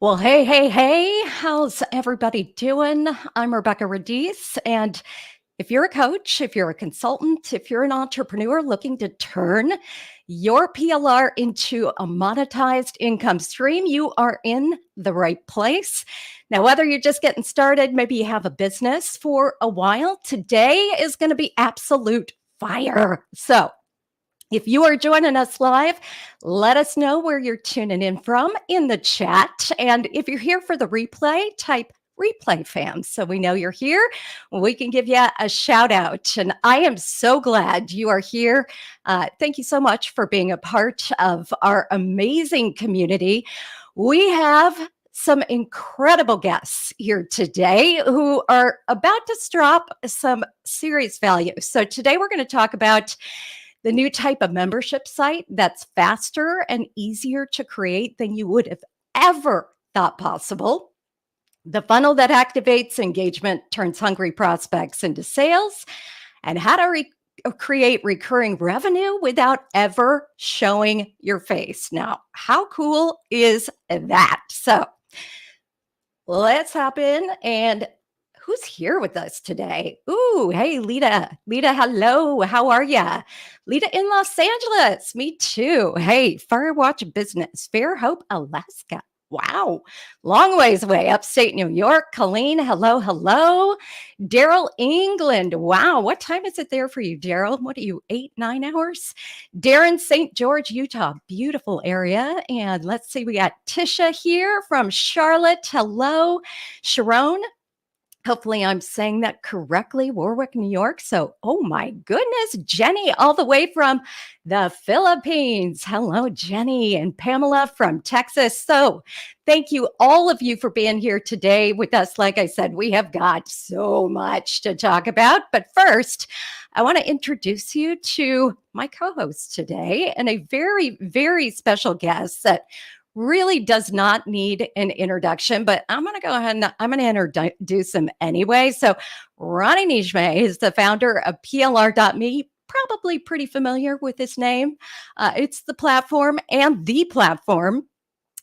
Well, hey, how's everybody doing? I'm Rebecca Radice, and if you're a coach, if you're a consultant, if you're an entrepreneur looking to turn your PLR into a monetized income stream, you are in the right place. Now, whether you're just getting started, maybe you have a business for a while, today is going to be absolute fire. So, if you are joining us live, let us know where you're tuning in from in the chat. And if you're here for the replay, type replay fam so we know you're here. We can give you a shout out. And I am so glad you are here. Thank you so much for being a part of our amazing community. We have some incredible guests here today who are about to drop some serious value. So today we're going to talk about the new type of membership site that's faster and easier to create than you would have ever thought possible. The funnel that activates engagement, turns hungry prospects into sales, and how to create recurring revenue without ever showing your face. Now, how cool is that? So let's hop in and who's here with us today? Ooh, hey, Lita. Lita, hello. How are ya? Lita in Los Angeles. Me too. Hey, Firewatch Business, Fairhope, Alaska. Wow. Long ways away, upstate New York. Colleen, hello. Daryl, England. Wow. What time is it there for you, Daryl? What are you, 8-9 hours? Darren, St. George, Utah. Beautiful area. And let's see, we got Tisha here from Charlotte. Hello. Sharon, hopefully I'm saying that correctly. Warwick, New York. So, oh my goodness, Jenny, all the way from the Philippines. Hello, Jenny, and Pamela from Texas. So, thank you, all of you, for being here today with us. Like I said, we have got so much to talk about. But first, I want to introduce you to my co-host today and a very, very special guest that really does not need an introduction, but I'm going to go ahead and I'm going to introduce him anyway. So Ronnie Nijme is the founder of PLR.me, probably pretty familiar with this name. It's the platform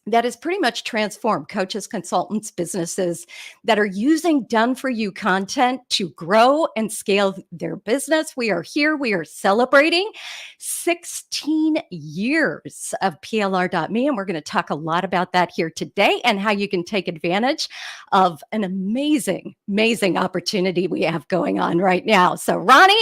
that has pretty much transformed coaches, consultants, businesses that are using done-for-you content to grow and scale their business. We are here. We are celebrating 16 years of PLR.me, and we're going to talk a lot about that here today and how you can take advantage of an amazing, amazing opportunity we have going on right now. So, Ronnie,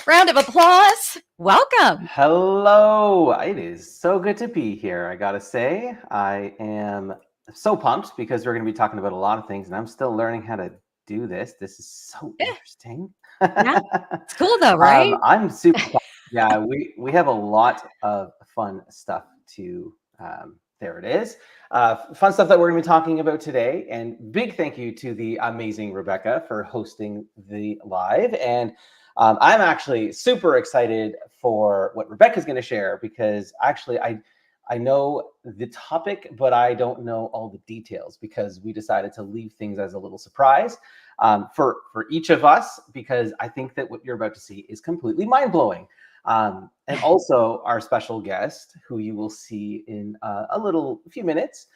round of applause. Welcome. Hello. It is so good to be here. I got to say, I am so pumped because we're going to be talking about a lot of things and I'm still learning how to do this. This is so interesting. Yeah, it's cool though, right? I'm super pumped. Yeah, we have a lot of fun stuff to, there it is. Fun stuff that we're going to be talking about today. And big thank you to the amazing Rebecca for hosting the live. And I'm actually super excited for what Rebecca's going to share because actually I know the topic, but I don't know all the details because we decided to leave things as a little surprise for each of us, because I think that what you're about to see is completely mind-blowing. And also our special guest, who you will see in a few minutes,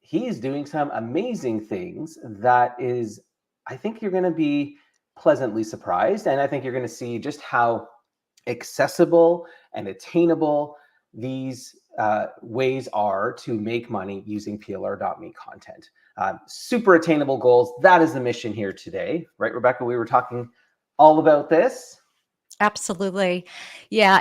he's doing some amazing things that is, I think you're going to be pleasantly surprised. And I think you're going to see just how accessible and attainable these ways are to make money using PLR.me content. Super attainable goals. That is the mission here today, right, Rebecca? We were talking all about this. Absolutely. Yeah.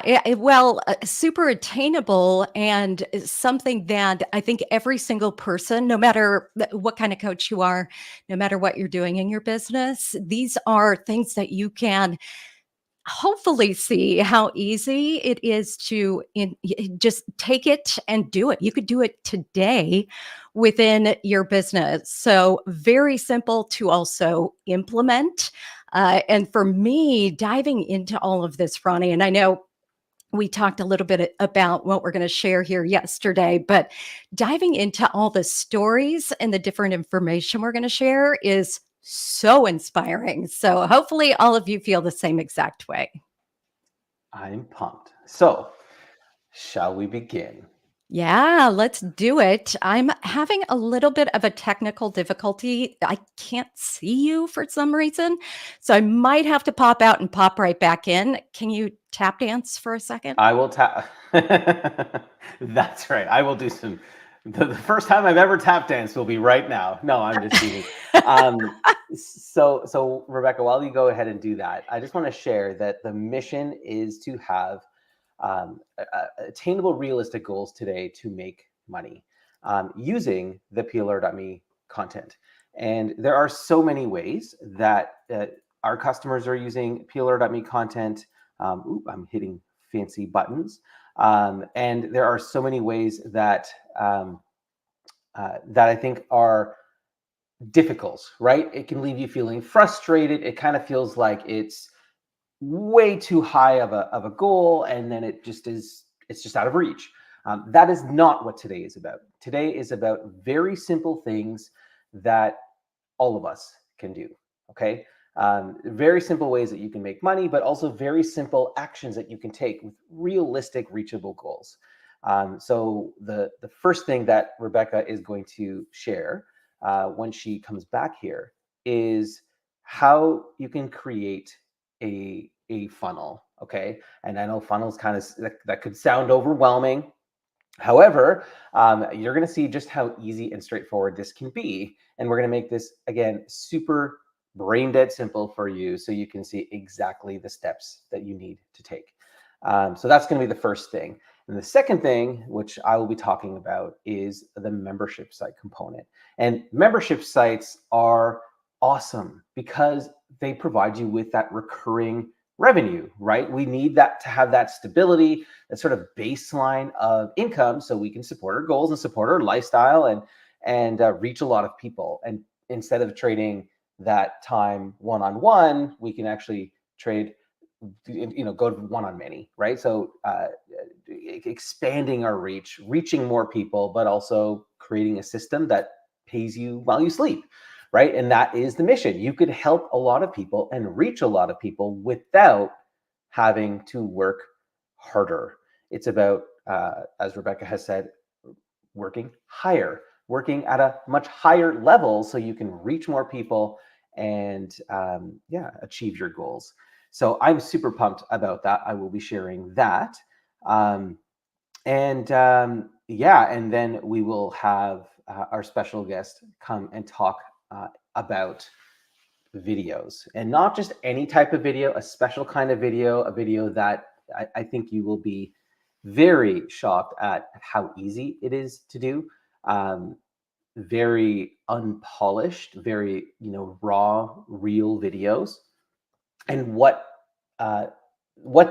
Super attainable and something that I think every single person, no matter what kind of coach you are, no matter what you're doing in your business, these are things that you can hopefully see how easy it is to just take it and do it. You could do it today within your business. So very simple to also implement. And for me, diving into all of this, Ronnie, and I know we talked a little bit about what we're going to share here yesterday, but diving into all the stories and the different information we're going to share is so inspiring. So hopefully all of you feel the same exact way. I'm pumped. So, shall we begin? Yeah, let's do it. I'm having a little bit of a technical difficulty. I can't see you for some reason. So I might have to pop out and pop right back in. Can you tap dance for a second? I will tap. That's right. I will do some. The first time I've ever tap danced will be right now. No, I'm just teasing. So Rebecca, while you go ahead and do that, I just want to share that the mission is to have attainable, realistic goals today to make money using the PLR.me content. And there are so many ways that our customers are using PLR.me content. I'm hitting fancy buttons. And there are so many ways that that I think are difficult, right? It can leave you feeling frustrated. It kind of feels like it's way too high of a goal, and then it's just out of reach. That is not what today is about. Today is about very simple things that all of us can do. Okay. Very simple ways that you can make money, but also very simple actions that you can take with realistic, reachable goals. So the first thing that Rebecca is going to share when she comes back here is how you can create a funnel. Okay, and I know funnels kind of that could sound overwhelming. However, you're going to see just how easy and straightforward this can be. And we're going to make this, again, super brain dead simple for you so you can see exactly the steps that you need to take. So that's going to be the first thing. And the second thing, which I will be talking about, is the membership site component. And membership sites are awesome because they provide you with that recurring revenue, right? We need that to have that stability, that sort of baseline of income, so we can support our goals and support our lifestyle and reach a lot of people. And instead of trading that time one-on-one, we can actually trade, go to one on many, right? So expanding our reach, reaching more people, but also creating a system that pays you while you sleep, right? And that is the mission. You could help a lot of people and reach a lot of people without having to work harder. It's about, as Rebecca has said, working higher, working at a much higher level so you can reach more people and achieve your goals. So I'm super pumped about that. I will be sharing that. And then we will have our special guest come and talk about videos, and not just any type of video, a special kind of video, a video that I think you will be very shocked at how easy it is to do. Very unpolished, very raw, real videos, and what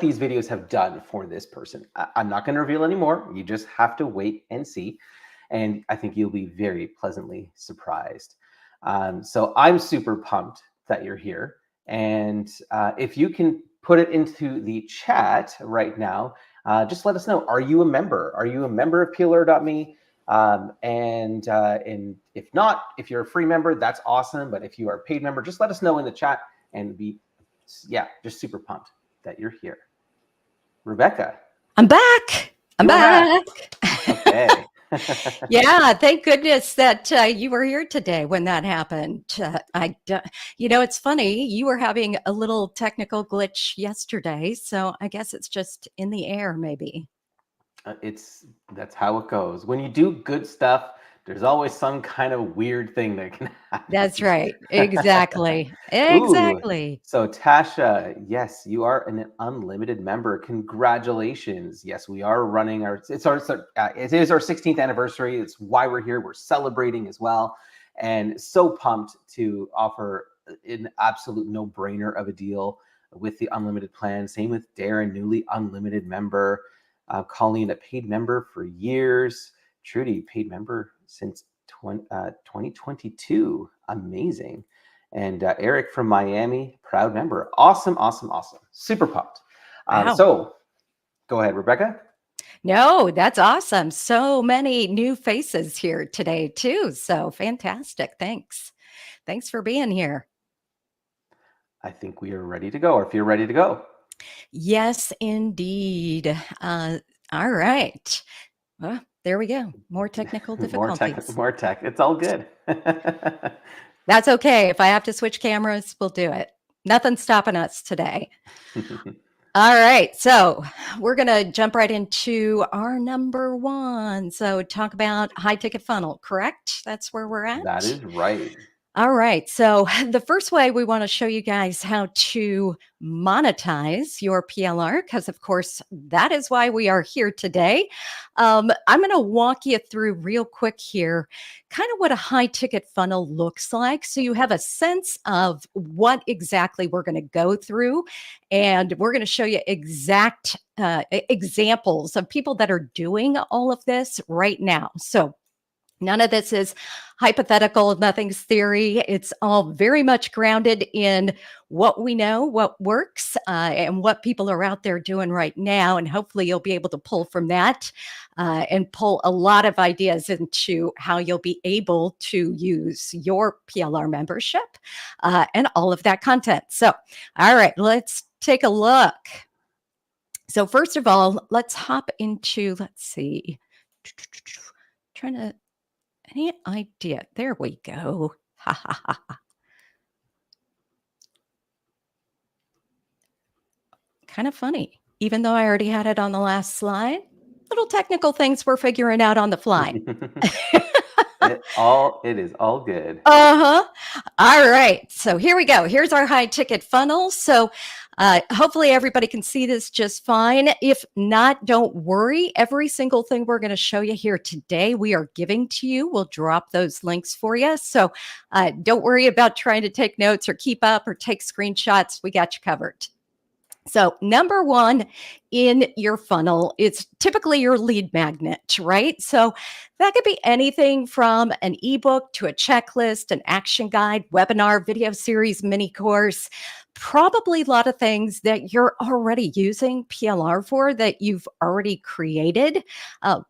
these videos have done for this person. I'm not going to reveal anymore. You just have to wait and see. And I think you'll be very pleasantly surprised. So I'm super pumped that you're here. And if you can put it into the chat right now, just let us know. Are you a member? Are you a member of PLR.me? And if not, if you're a free member, that's awesome. But if you are a paid member, just let us know in the chat, and just super pumped that you're here. Rebecca. I'm back. I'm back. Okay. Yeah, thank goodness that you were here today when that happened. It's funny. You were having a little technical glitch yesterday, so I guess it's just in the air, maybe. It's That's how it goes. When you do good stuff, there's always some kind of weird thing that can That's happen. right. Exactly. Ooh, Exactly. so Tasha, yes, you are an unlimited member. Congratulations. Yes, we are running it is our 16th anniversary. It's why we're here. We're celebrating as well, and so pumped to offer an absolute no-brainer of a deal with the unlimited plan. Same with Darren, newly unlimited member. Colleen, a paid member for years. Trudy, paid member since 2022. Amazing. And Eric from Miami, proud member. Awesome, awesome, awesome. Super pumped. Wow. So go ahead, Rebecca. No, that's awesome. So many new faces here today, too. So fantastic. Thanks. Thanks for being here. I think we are ready to go, or if you're ready to go. Yes, indeed. All right. Well, there we go. More technical difficulties. More tech. It's all good. That's okay. If I have to switch cameras, we'll do it. Nothing's stopping us today. All right. So we're going to jump right into our number one. So talk about high ticket funnel, correct? That's where we're at. That is right. All right. So the first way we want to show you guys how to monetize your PLR, because of course, that is why we are here today. I'm going to walk you through real quick here, kind of what a high ticket funnel looks like. So you have a sense of what exactly we're going to go through. And we're going to show you exact examples of people that are doing all of this right now. So none of this is hypothetical, nothing's theory. It's all very much grounded in what we know, what works, and what people are out there doing right now. And hopefully, you'll be able to pull from that and pull a lot of ideas into how you'll be able to use your PLR membership and all of that content. So, all right, let's take a look. So, first of all, let's hop into, let's see, trying to any idea? There we go. Ha ha ha. Ha. Kind of funny. Even though I already had it on the last slide, little technical things we're figuring out on the fly. It is all good. Uh-huh. All right. So here we go. Here's our high ticket funnel. So hopefully everybody can see this just fine. If not, don't worry. Every single thing we're going to show you here today, we are giving to you. We'll drop those links for you. So don't worry about trying to take notes or keep up or take screenshots. We got you covered. So, number one in your funnel, it's typically your lead magnet, right? So, that could be anything from an ebook to a checklist, an action guide, webinar, video series, mini course, probably a lot of things that you're already using PLR for that you've already created.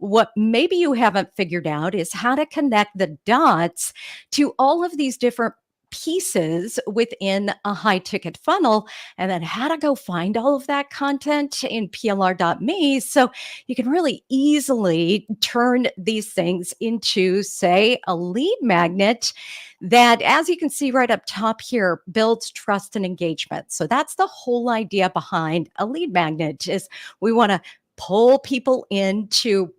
What maybe you haven't figured out is how to connect the dots to all of these different pieces within a high ticket funnel, and then how to go find all of that content in PLR.me so you can really easily turn these things into, say, a lead magnet that, as you can see right up top here, builds trust and engagement. So that's the whole idea behind a lead magnet is we want to pull people into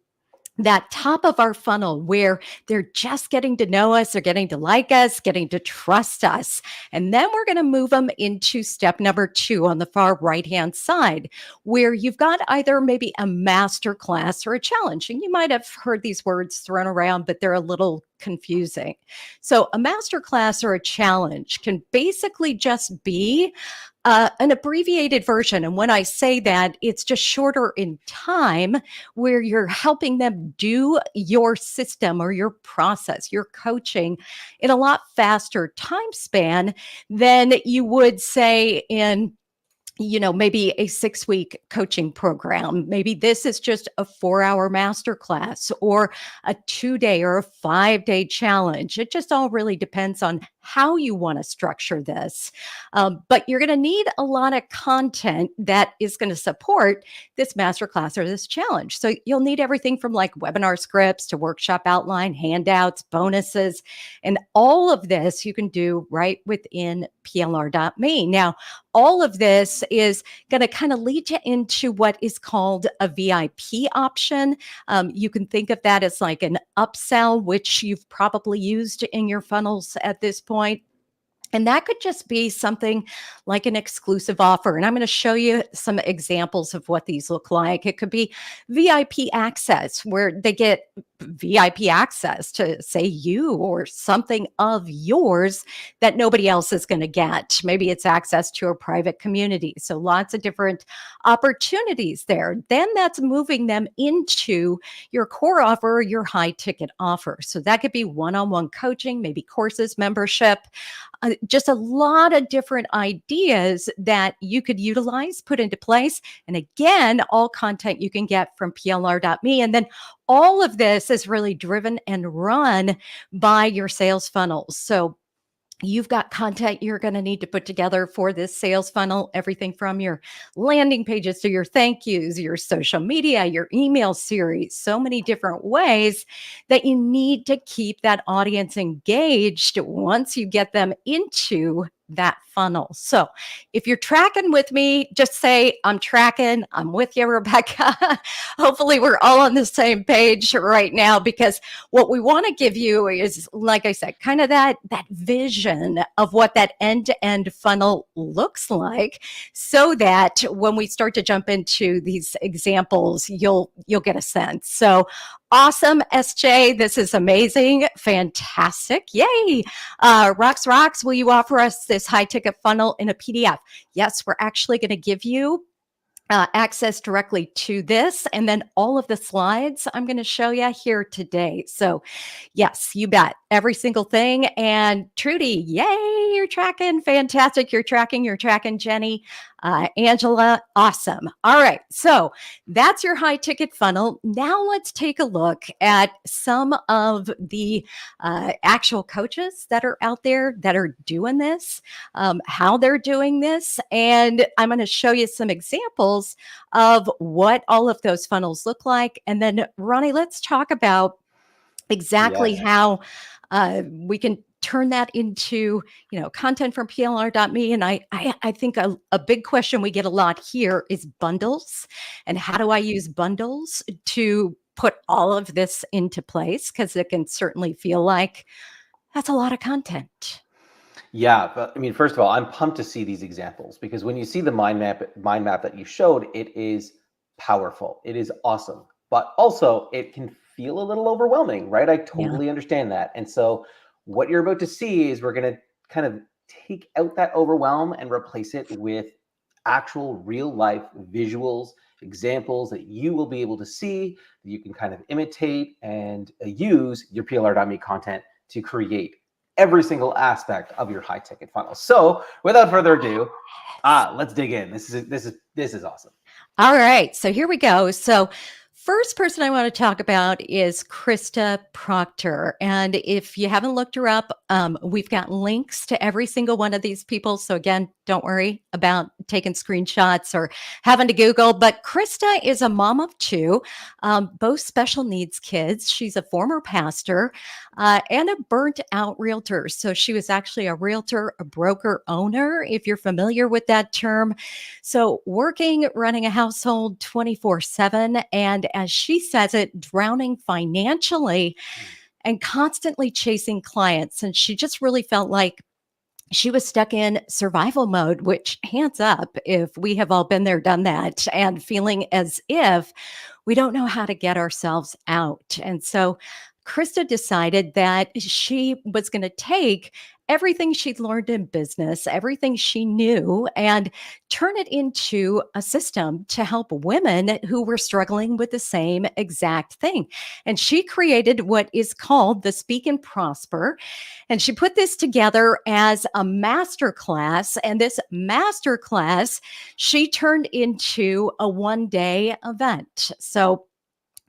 that top of our funnel where they're just getting to know us, they're getting to like us, getting to trust us. And then we're going to move them into step number two on the far right-hand side, where you've got either maybe a master class or a challenge. And you might have heard these words thrown around, but they're a little confusing. So a master class or a challenge can basically just be an abbreviated version. And when I say that, it's just shorter in time where you're helping them do your system or your process, your coaching in a lot faster time span than you would say in maybe a 6-week coaching program. Maybe this is just a 4-hour masterclass or a 2-day or a 5-day challenge. It just all really depends on how you want to structure this. But you're going to need a lot of content that is going to support this masterclass or this challenge. So you'll need everything from like webinar scripts to workshop outline, handouts, bonuses, and all of this you can do right within PLR.me. Now, all of this is going to kind of lead you into what is called a VIP option. You can think of that as like an upsell, which you've probably used in your funnels at this point. And that could just be something like an exclusive offer. And I'm going to show you some examples of what these look like. It could be VIP access, where they get VIP access to, say, you or something of yours that nobody else is going to get. Maybe it's access to a private community. So lots of different opportunities there. Then that's moving them into your core offer, your high ticket offer. So that could be one-on-one coaching, maybe courses, membership, just a lot of different ideas that you could utilize, put into place. And again, all content you can get from PLR.me. And then all of this is really driven and run by your sales funnels. So you've got content you're going to need to put together for this sales funnel, everything from your landing pages to your thank yous, your social media, your email series, so many different ways that you need to keep that audience engaged once you get them into that funnel. So if you're tracking with me, just say, I'm tracking, I'm with you, Rebecca. Hopefully we're all on the same page right now, because what we want to give you is, like I said, kind of that vision of what that end-to-end funnel looks like, so that when we start to jump into these examples, you'll get a sense. So awesome, SJ. This is amazing. Fantastic. Yay. Rocks, will you offer us this high ticket funnel in a PDF? Yes, we're actually going to give you access directly to this, and then all of the slides I'm going to show you here today. So yes, you bet, every single thing. And Trudy, yay, you're tracking. Fantastic. You're tracking, Jenny. Angela, awesome. All right. So that's your high ticket funnel. Now let's take a look at some of the actual coaches that are out there that are doing this, how they're doing this. And I'm going to show you some examples of what all of those funnels look like. And then, Ronnie, let's talk about exactly Yes. how we can turn that into, content from PLR.me. And I think a big question we get a lot here is bundles, and how do I use bundles to put all of this into place? Because it can certainly feel like that's a lot of content. Yeah, but I mean, first of all, I'm pumped to see these examples, because when you see the mind map that you showed, it is powerful. It is awesome. But also it can feel a little overwhelming, right? I Yeah. totally understand that. And so what you're about to see is we're going to kind of take out that overwhelm and replace it with actual real life visuals, examples that you will be able to see, that you can kind of imitate and use your PLR.me content to create every single aspect of your high ticket funnel. So without further ado, let's dig in. This is awesome. All right, so here we go. So first person I want to talk about is Krista Proctor. And if you haven't looked her up, we've got links to every single one of these people. So again, don't worry about taking screenshots or having to Google. But Krista is a mom of two, both special needs kids. She's a former pastor and a burnt out realtor. So she was actually a realtor, a broker owner, if you're familiar with that term. So working, running a household 24/7. And as she says it, drowning financially and constantly chasing clients. And she just really felt like she was stuck in survival mode, which, hands up, if we have all been there, done that, and feeling as if we don't know how to get ourselves out. And so Krista decided that she was going to take everything she'd learned in business, everything she knew, and turn it into a system to help women who were struggling with the same exact thing. And she created what is called the Speak and Prosper. And she put this together as a master class. And this master class she turned into a one-day event. So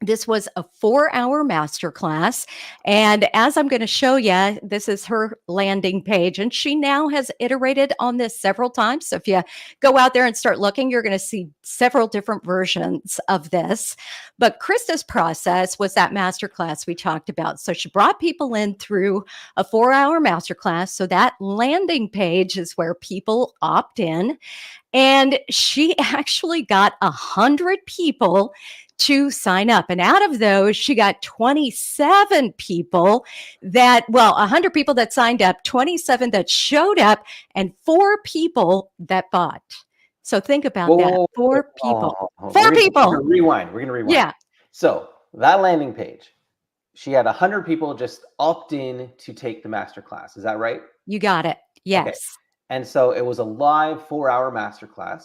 This was a 4-hour masterclass. And as I'm going to show you, this is her landing page. And she now has iterated on this several times. So if you go out there and start looking, you're going to see several different versions of this. But Krista's process was that masterclass we talked about. So she brought people in through a 4-hour masterclass. So that landing page is where people opt in. And she actually got 100 people to sign up. And out of those, she got 27 people that, well, 100 people that signed up, 27 that showed up, and 4 people that bought. So think about that. Whoa, whoa, 4 people. whoa. Four We're people. gonna rewind. We're gonna rewind. Yeah, So that landing page, she had 100 people just opt in to take the master class. Is that right? you got it. Okay. Yes. And so it was a live 4-hour masterclass.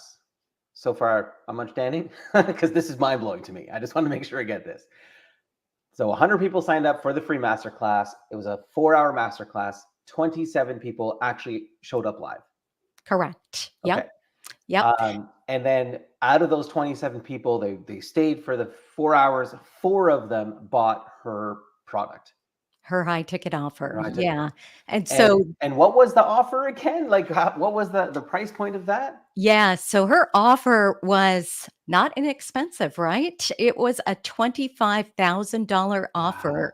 So far, I'm understanding because this is mind blowing to me. I just want to make sure I get this. So 100 people signed up for the free masterclass. It was a 4-hour masterclass. 27 people actually showed up live. Correct. Okay. Yep. Yep. And then out of those 27 people, they stayed for the 4 hours. 4 of them bought her product. Her high ticket offer. Right. Yeah. And And so and what was the offer again? Like what was the price point of that? yeah, so her offer was not inexpensive, right? It was a $25,000 Wow. offer.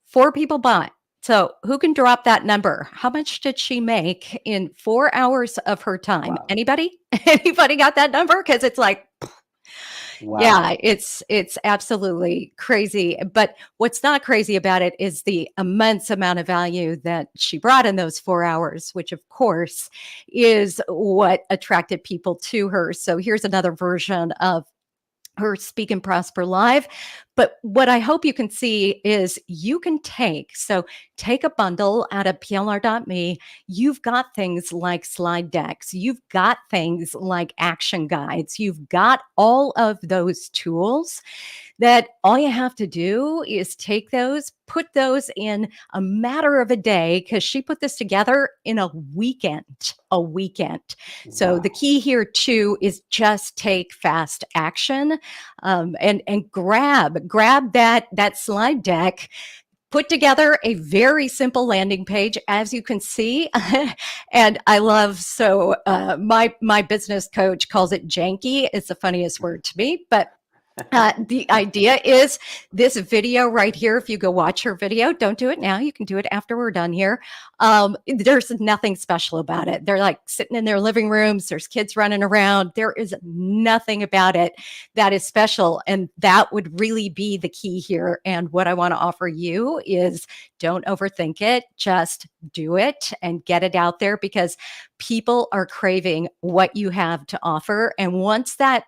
4 people bought. So who can drop that number? How much did she make in 4 hours of her time? Wow. Anybody? Anybody got that number? Because it's like, yeah, Wow. it's absolutely crazy. But what's not crazy about it is the immense amount of value that she brought in those 4 hours, which of course is what attracted people to her. So here's another version of her Speak and Prosper Live. But what I hope you can see is you can take a bundle out of PLR.me. You've got things like slide decks. You've got things like action guides. You've got all of those tools that all you have to do is take those, put those in a matter of a day, because she put this together in a weekend, a weekend. So the Wow. key here too is just take fast action, and grab that slide deck, put together a very simple landing page, as you can see. And I love, so my business coach calls it janky. It's the funniest word to me, but the idea is this video right here. If you go watch her video, don't do it now. You can do it after we're done here. There's nothing special about it. They're like sitting in their living rooms. There's kids running around. There is nothing about it that is special. And that would really be the key here. And what I want to offer you is don't overthink it. Just do it and get it out there, because people are craving what you have to offer. And once that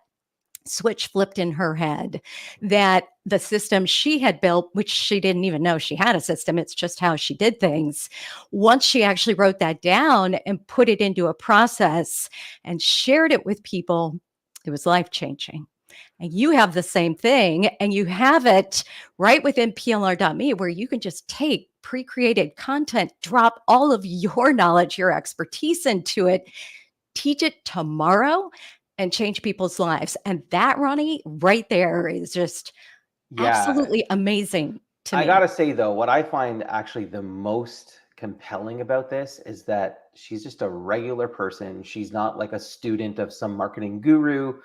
switch flipped in her head, that the system she had built, which she didn't even know she had a system, it's just how she did things. Once she actually wrote that down and put it into a process and shared it with people, it was life changing. And you have the same thing, and you have it right within PLR.me, where you can just take pre created content, drop all of your knowledge, your expertise into it, teach it tomorrow, and change people's lives. And that, Ronnie, right there is just Yeah. absolutely amazing to I me. gotta say though, what I find actually the most compelling about this is that she's just a regular person. She's not like a student of some marketing guru.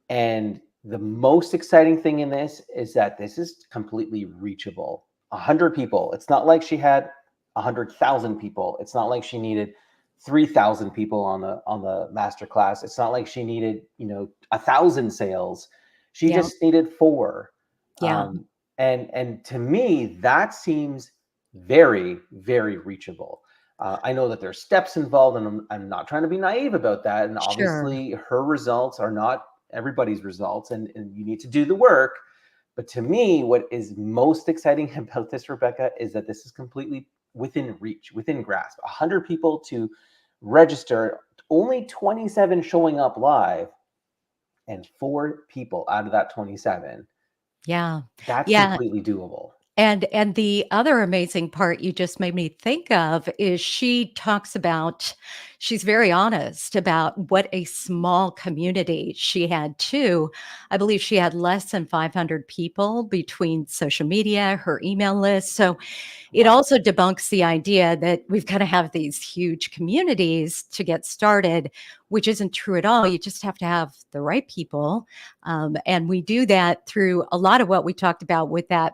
And the most exciting thing in this is that this is completely reachable. 100 people. It's not like she had 100,000 people. It's not like she needed 3,000 people on the masterclass. It's not like she needed 1,000 sales. She Yeah. just needed 4. Yeah. Um, and to me, that seems very, very reachable. I know that there's steps involved, and I'm not trying to be naive about that. And Sure. obviously, her results are not everybody's results, and you need to do the work. But to me, what is most exciting about this, Rebecca, is that this is completely within reach, within grasp. 100 people to register, only 27 showing up live, and 4 people out of that 27. Yeah. That's Yeah. completely doable. And the other amazing part you just made me think of is she talks about she's very honest about what a small community she had too. I believe she had less than 500 people between social media, her email list. So it Wow. also debunks the idea that we've got to have these huge communities to get started, which isn't true at all. You just have to have the right people. And we do that through a lot of what we talked about with that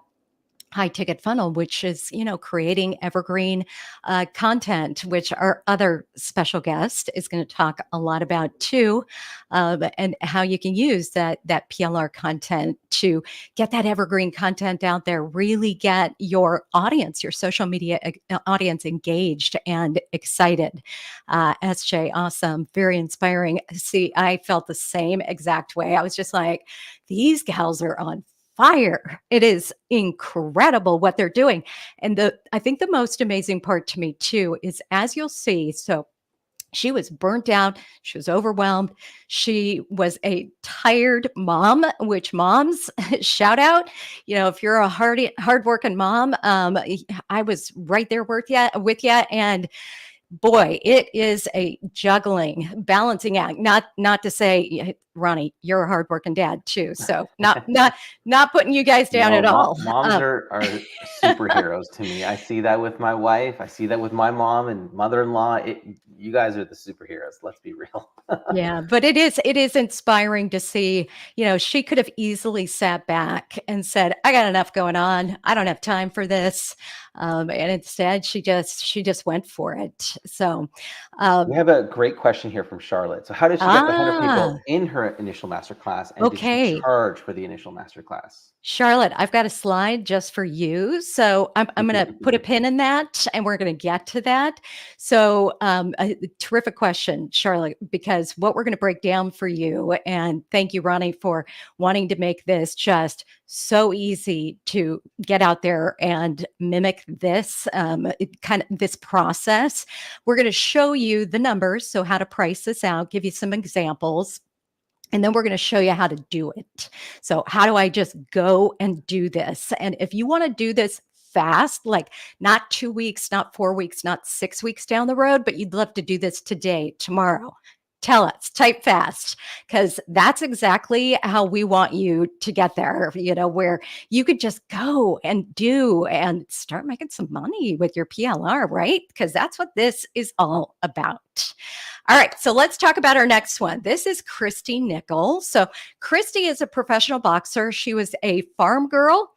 high ticket funnel, which is, creating evergreen content, which our other special guest is going to talk a lot about too, and how you can use that PLR content to get that evergreen content out there, really get your audience, your social media audience engaged and excited. SJ, awesome, very inspiring. See, I felt the same exact way. I was just like, these gals are on fire. It is incredible what they're doing. And I think the most amazing part to me too is, as you'll see, so she was burnt out, she was overwhelmed, she was a tired mom, which moms shout out, if you're a hardworking mom, I was right there with you, and boy, it is a juggling, balancing act. Not to say, Ronnie, you're a hardworking dad too. So not putting you guys down No, at all. moms are superheroes to me. I see that with my wife. I see that with my mom and mother-in-law. You guys are the superheroes. Let's be real. Yeah, but it is inspiring to see, she could have easily sat back and said, I got enough going on. I don't have time for this. And instead she just went for it. So We um, have a great question here from Charlotte. So how did she get the 100 ah, people in her initial masterclass, and did she okay. charge for the initial masterclass? Charlotte, I've got a slide just for you. So I'm going to put a pin in that and we're going to get to that. So, a terrific question, Charlotte, because what we're going to break down for you, and thank you, Ronnie, for wanting to make this just so easy to get out there and mimic this kind of this process. We're going to show you the numbers. So, how to price this out, give you some examples, and then we're going to show you how to do it. So, how do I just go and do this? And if you want to do this fast, like not 2 weeks, not 4 weeks, not 6 weeks down the road, but you'd love to do this today, tomorrow, tell us, type fast, because that's exactly how we want you to get there, where you could just go and do and start making some money with your PLR, right? Because that's what this is all about. All right, so let's talk about our next one. This is Christy Nickel. So, Christy is a professional boxer. She was a farm girl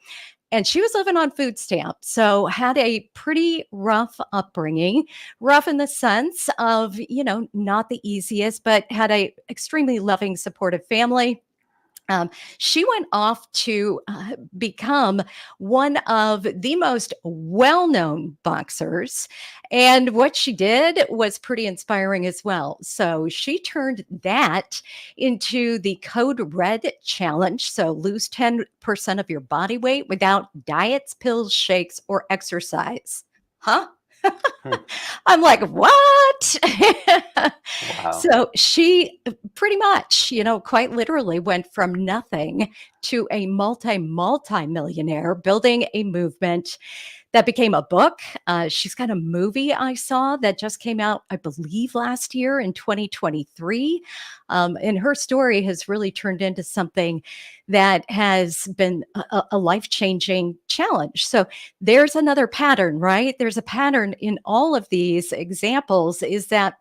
and she was living on food stamps. So, had a pretty rough upbringing, rough in the sense of, not the easiest, but had a extremely loving, supportive family. She went off to become one of the most well known boxers. And what she did was pretty inspiring as well. So she turned that into the Code Red Challenge. So lose 10% of your body weight without diets, pills, shakes, or exercise. Huh? Hmm. I'm like, what? Wow. So she pretty much, quite literally went from nothing to a multi millionaire, building a movement that became a book. She's got a movie I saw that just came out, I believe, last year in 2023. And her story has really turned into something that has been a life changing challenge. So there's another pattern, right? There's a pattern in all of these examples, is that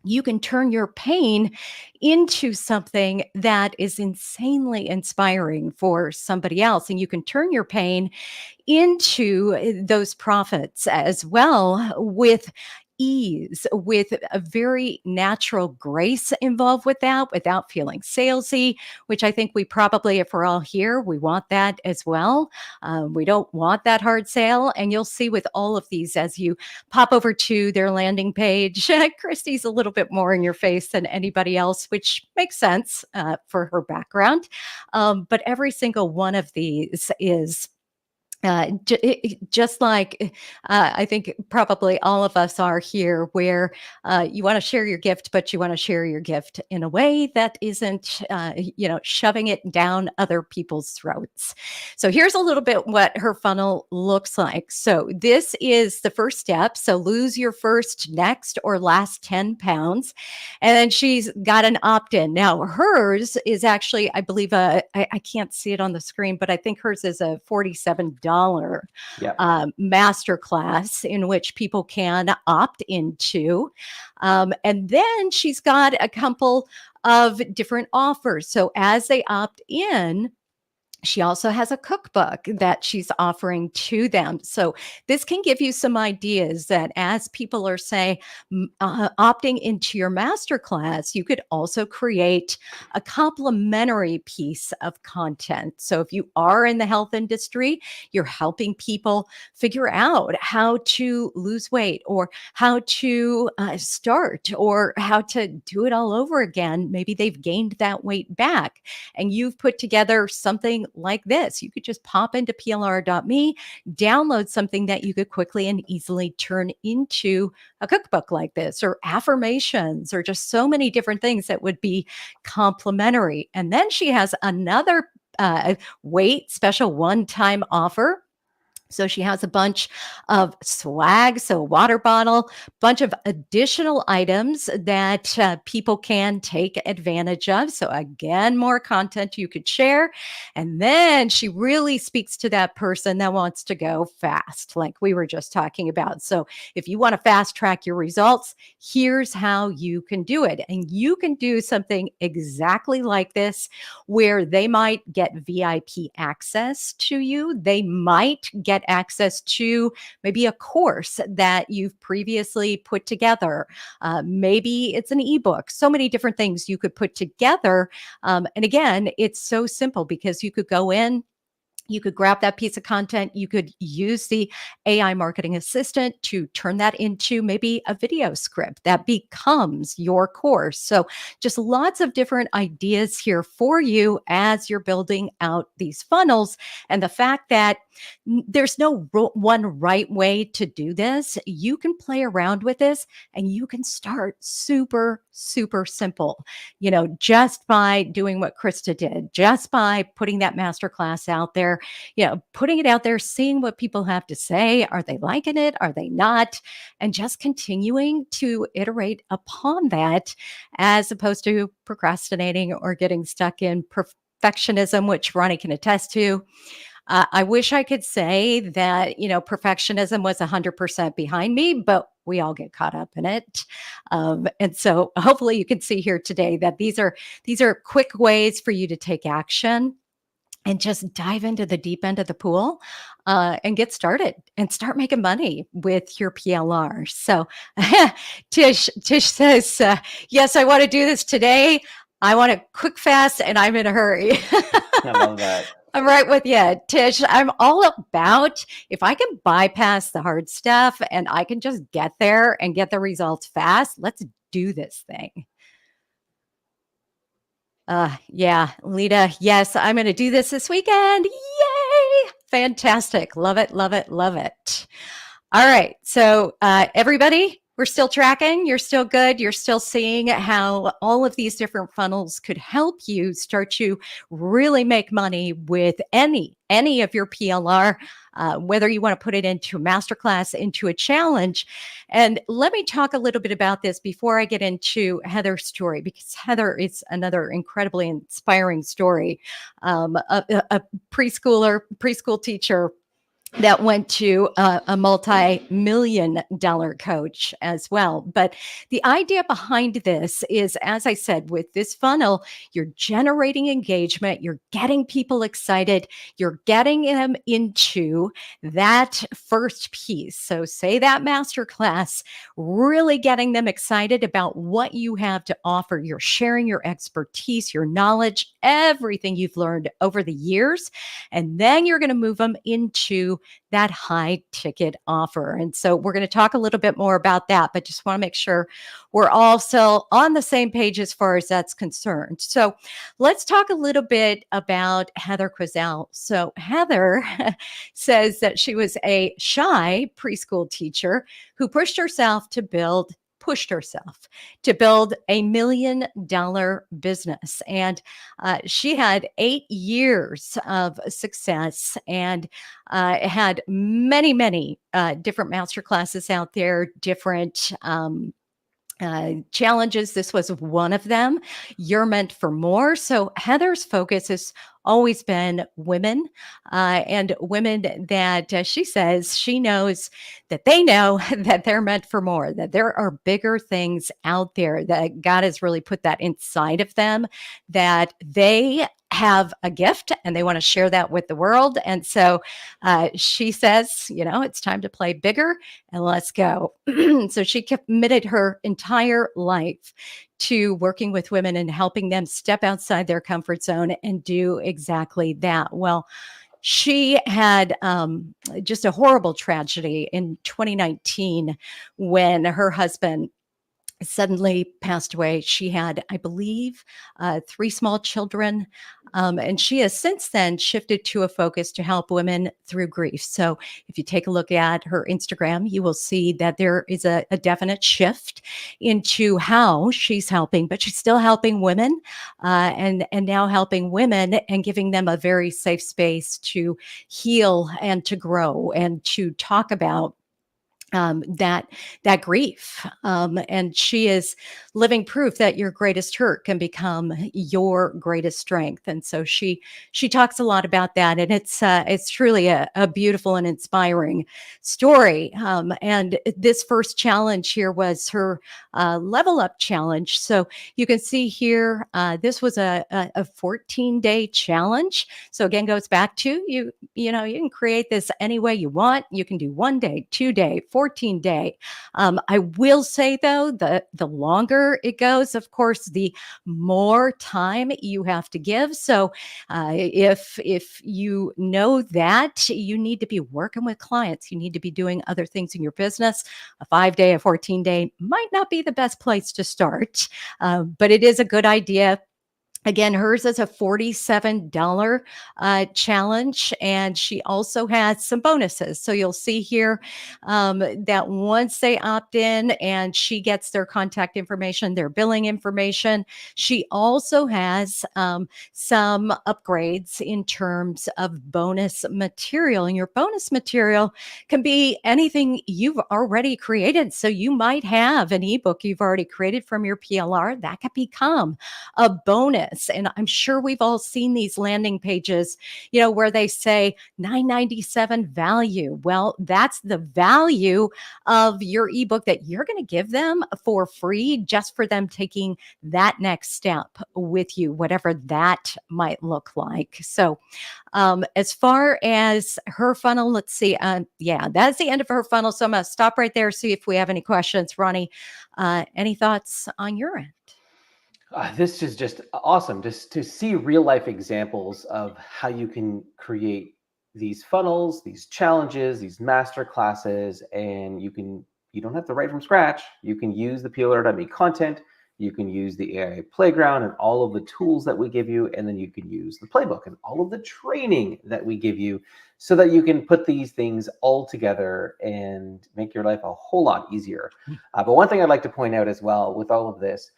you can turn your pain into something that is insanely inspiring for somebody else. And you can turn your pain into those profits as well, with ease, with a very natural grace involved with that, without feeling salesy, which I think we probably, if we're all here, we want that as well. We don't want that hard sale. And you'll see with all of these as you pop over to their landing page, Christy's a little bit more in your face than anybody else, which makes sense for her background. But every single one of these is Just like I think probably all of us are here, where you want to share your gift, but you want to share your gift in a way that isn't, shoving it down other people's throats. So here's a little bit what her funnel looks like. So this is the first step. So lose your first, next, or last 10 pounds. And then she's got an opt in. Now, hers is actually, I believe, I can't see it on the screen, but I think hers is a $47 Yeah. masterclass in which people can opt into. And then she's got a couple of different offers. So as they opt in, she also has a cookbook that she's offering to them. So this can give you some ideas that as people are, say, opting into your masterclass, you could also create a complementary piece of content. So if you are in the health industry, you're helping people figure out how to lose weight, or how to start, or how to do it all over again. Maybe they've gained that weight back, and you've put together something like this. You could just pop into PLR.me, download something that you could quickly and easily turn into a cookbook like this, or affirmations, or just so many different things that would be complementary. And then she has another weight special one-time offer. So she has a bunch of swag, so water bottle, bunch of additional items that people can take advantage of. So again, more content you could share. And then she really speaks to that person that wants to go fast, like we were just talking about. So if you want to fast track your results, here's how you can do it. And you can do something exactly like this, where they might get VIP access to you. They might get access to maybe a course that you've previously put together. Maybe it's an ebook, so many different things you could put together. And again, it's so simple because you could go in, you could grab that piece of content. You could use the AI marketing assistant to turn that into maybe a video script that becomes your course. So, just lots of different ideas here for you as you're building out these funnels. And the fact that there's no one right way to do this, you can play around with this, and you can start super, super simple, just by doing what Krista did, just by putting that masterclass out there, putting it out there, seeing what people have to say. Are they liking it? Are they not? And just continuing to iterate upon that, as opposed to procrastinating or getting stuck in perfectionism, which Ronnie can attest to. I wish I could say that, perfectionism was 100% behind me, but we all get caught up in it. And so hopefully you can see here today that these are quick ways for you to take action and just dive into the deep end of the pool, and get started and start making money with your PLR. So Tish says, yes, I want to do this today. I want it quick, fast, and I'm in a hurry. I love that. I'm right with you, Tish. I'm all about, if I can bypass the hard stuff and I can just get there and get the results fast, let's do this thing. Yeah, Lita. Yes, I'm going to do this weekend. Yay! Fantastic. Love it, love it, love it. All right. So, everybody, we're still tracking. You're still good. You're still seeing how all of these different funnels could help you start to really make money with any of your PLR, whether you want to put it into a masterclass, into a challenge. And let me talk a little bit about this before I get into Heather's story, because Heather is another incredibly inspiring story. A preschool teacher that went to a multi-million dollar coach as well. But the idea behind this is, as I said, with this funnel, you're generating engagement, you're getting people excited, you're getting them into that first piece. So say that masterclass, really getting them excited about what you have to offer. You're sharing your expertise, your knowledge, everything you've learned over the years. And then you're going to move them into that high ticket offer. And so we're going to talk a little bit more about that, but just want to make sure we're all still on the same page as far as that's concerned. So let's talk a little bit about Heather Quizell. So Heather says that she was a shy preschool teacher who pushed herself to build $1 million business. And she had 8 years of success and had many, many different master classes out there, different challenges. This was one of them. You're meant for more. So Heather's focus has always been women and women that she says she knows that they know that they're meant for more, that there are bigger things out there, that God has really put that inside of them, that they have a gift and they want to share that with the world. And so she says, it's time to play bigger and let's go. So she committed her entire life to working with women and helping them step outside their comfort zone and do exactly that. Well, she had just a horrible tragedy in 2019 when her husband suddenly passed away. She had, I believe, 3 small children. And she has since then shifted to a focus to help women through grief. So if you take a look at her Instagram, you will see that there is a definite shift into how she's helping, but she's still helping women and now helping women and giving them a very safe space to heal and to grow and to talk about that grief. And she is living proof that your greatest hurt can become your greatest strength. And so she talks a lot about that, and it's truly a beautiful and inspiring story. And this first challenge here was her level up challenge. So you can see here, this was a 14-day challenge. So again, goes back to you can create this any way you want. You can do 1 day, 2 day, 14-day. I will say though, the longer it goes, of course, the more time you have to give. So if you know that you need to be working with clients, you need to be doing other things in your business, a 5-day, a 14-day might not be the best place to start, but it is a good idea. Again, hers is a $47 challenge, and she also has some bonuses. So you'll see here that once they opt in and she gets their contact information, their billing information, she also has some upgrades in terms of bonus material. And your bonus material can be anything you've already created. So you might have an ebook you've already created from your PLR that could become a bonus. And I'm sure we've all seen these landing pages, where they say $9.97 value. Well, that's the value of your ebook that you're going to give them for free, just for them taking that next step with you, whatever that might look like. So as far as her funnel, let's see. Yeah, that's the end of her funnel. So I'm going to stop right there, see if we have any questions. Ronnie, any thoughts on your end? This is just awesome, just to see real life examples of how you can create these funnels, these challenges, these master classes, and you don't have to write from scratch. You can use the PLR.me content, you can use the AI playground and all of the tools that we give you, and then you can use the playbook and all of the training that we give you, so that you can put these things all together and make your life a whole lot easier. But one thing I'd like to point out as well with all of this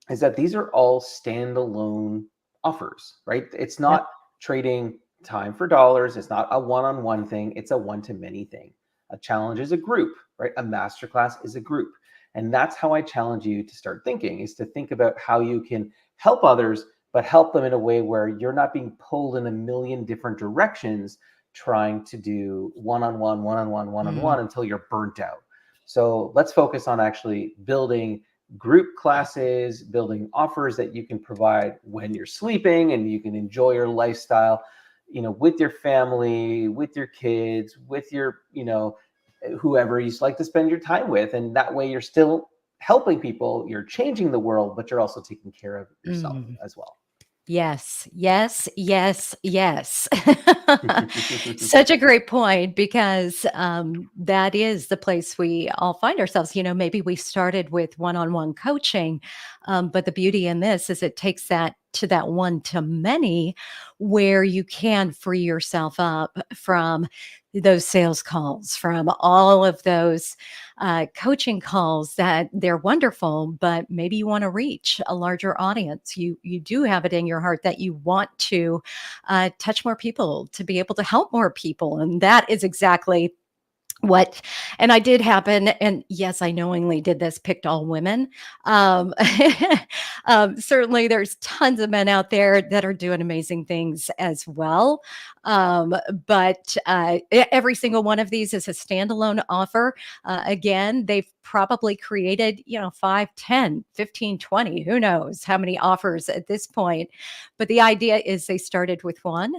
is that these are all standalone offers, right? It's Yep. not trading time for dollars. It's not a one-on-one thing. It's a one-to-many thing. A challenge is a group, right? A masterclass is a group. And that's how I challenge you to start thinking, is to think about how you can help others, but help them in a way where you're not being pulled in a million different directions, trying to do one-on-one, one-on-one, one-on-one until you're burnt out. So let's focus on actually building group classes, building offers that you can provide when you're sleeping, and you can enjoy your lifestyle, with your family, with your kids, with your, whoever you like to spend your time with. And that way you're still helping people, you're changing the world, but you're also taking care of yourself as well. Yes, yes, yes, yes. Such a great point because that is the place we all find ourselves. Maybe we started with one on one coaching, but the beauty in this is it takes that to that one to many where you can free yourself up from those sales calls, from all of those coaching calls that they're wonderful, but maybe you want to reach a larger audience. You do have it in your heart that you want to touch more people, to be able to help more people, and that is exactly what and I did happen, and yes, I knowingly did this, picked all women. um, Certainly there's tons of men out there that are doing amazing things as well. But every single one of these is a standalone offer. Again, they've probably created 5, 10, 15, 20, who knows how many offers at this point. But the idea is they started with one,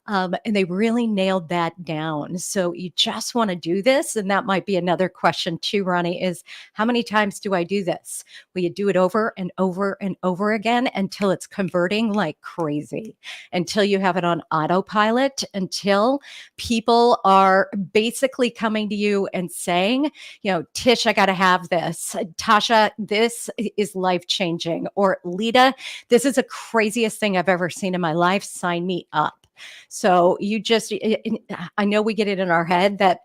and they really nailed that down. So you just want to do this. And that might be another question too, Ronnie, is how many times do I do this? Will you do it over and over and over again until it's converting like crazy, until you have it on autopilot, until people are basically coming to you and saying, Tish, I got to have this. Tasha, this is life changing. Or Lita, this is the craziest thing I've ever seen in my life. Sign me up. So I know we get it in our head that,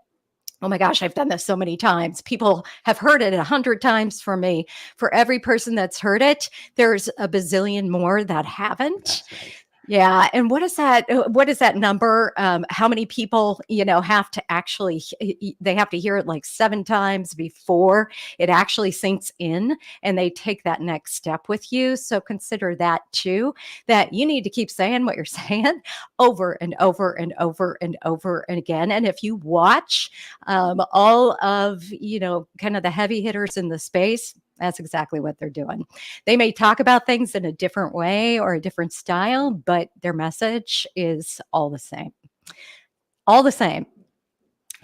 oh my gosh, I've done this so many times. People have heard it 100 times from me. For every person that's heard it, there's a bazillion more that haven't. That's right. Yeah, and what is that number? How many people, have to actually they have to hear it like 7 times before it actually sinks in and they take that next step with you. So consider that too, that you need to keep saying what you're saying over and over and over and over and again. And if you watch all of, kind of the heavy hitters in the space, that's exactly what they're doing. They may talk about things in a different way or a different style, but their message is all the same. All the same.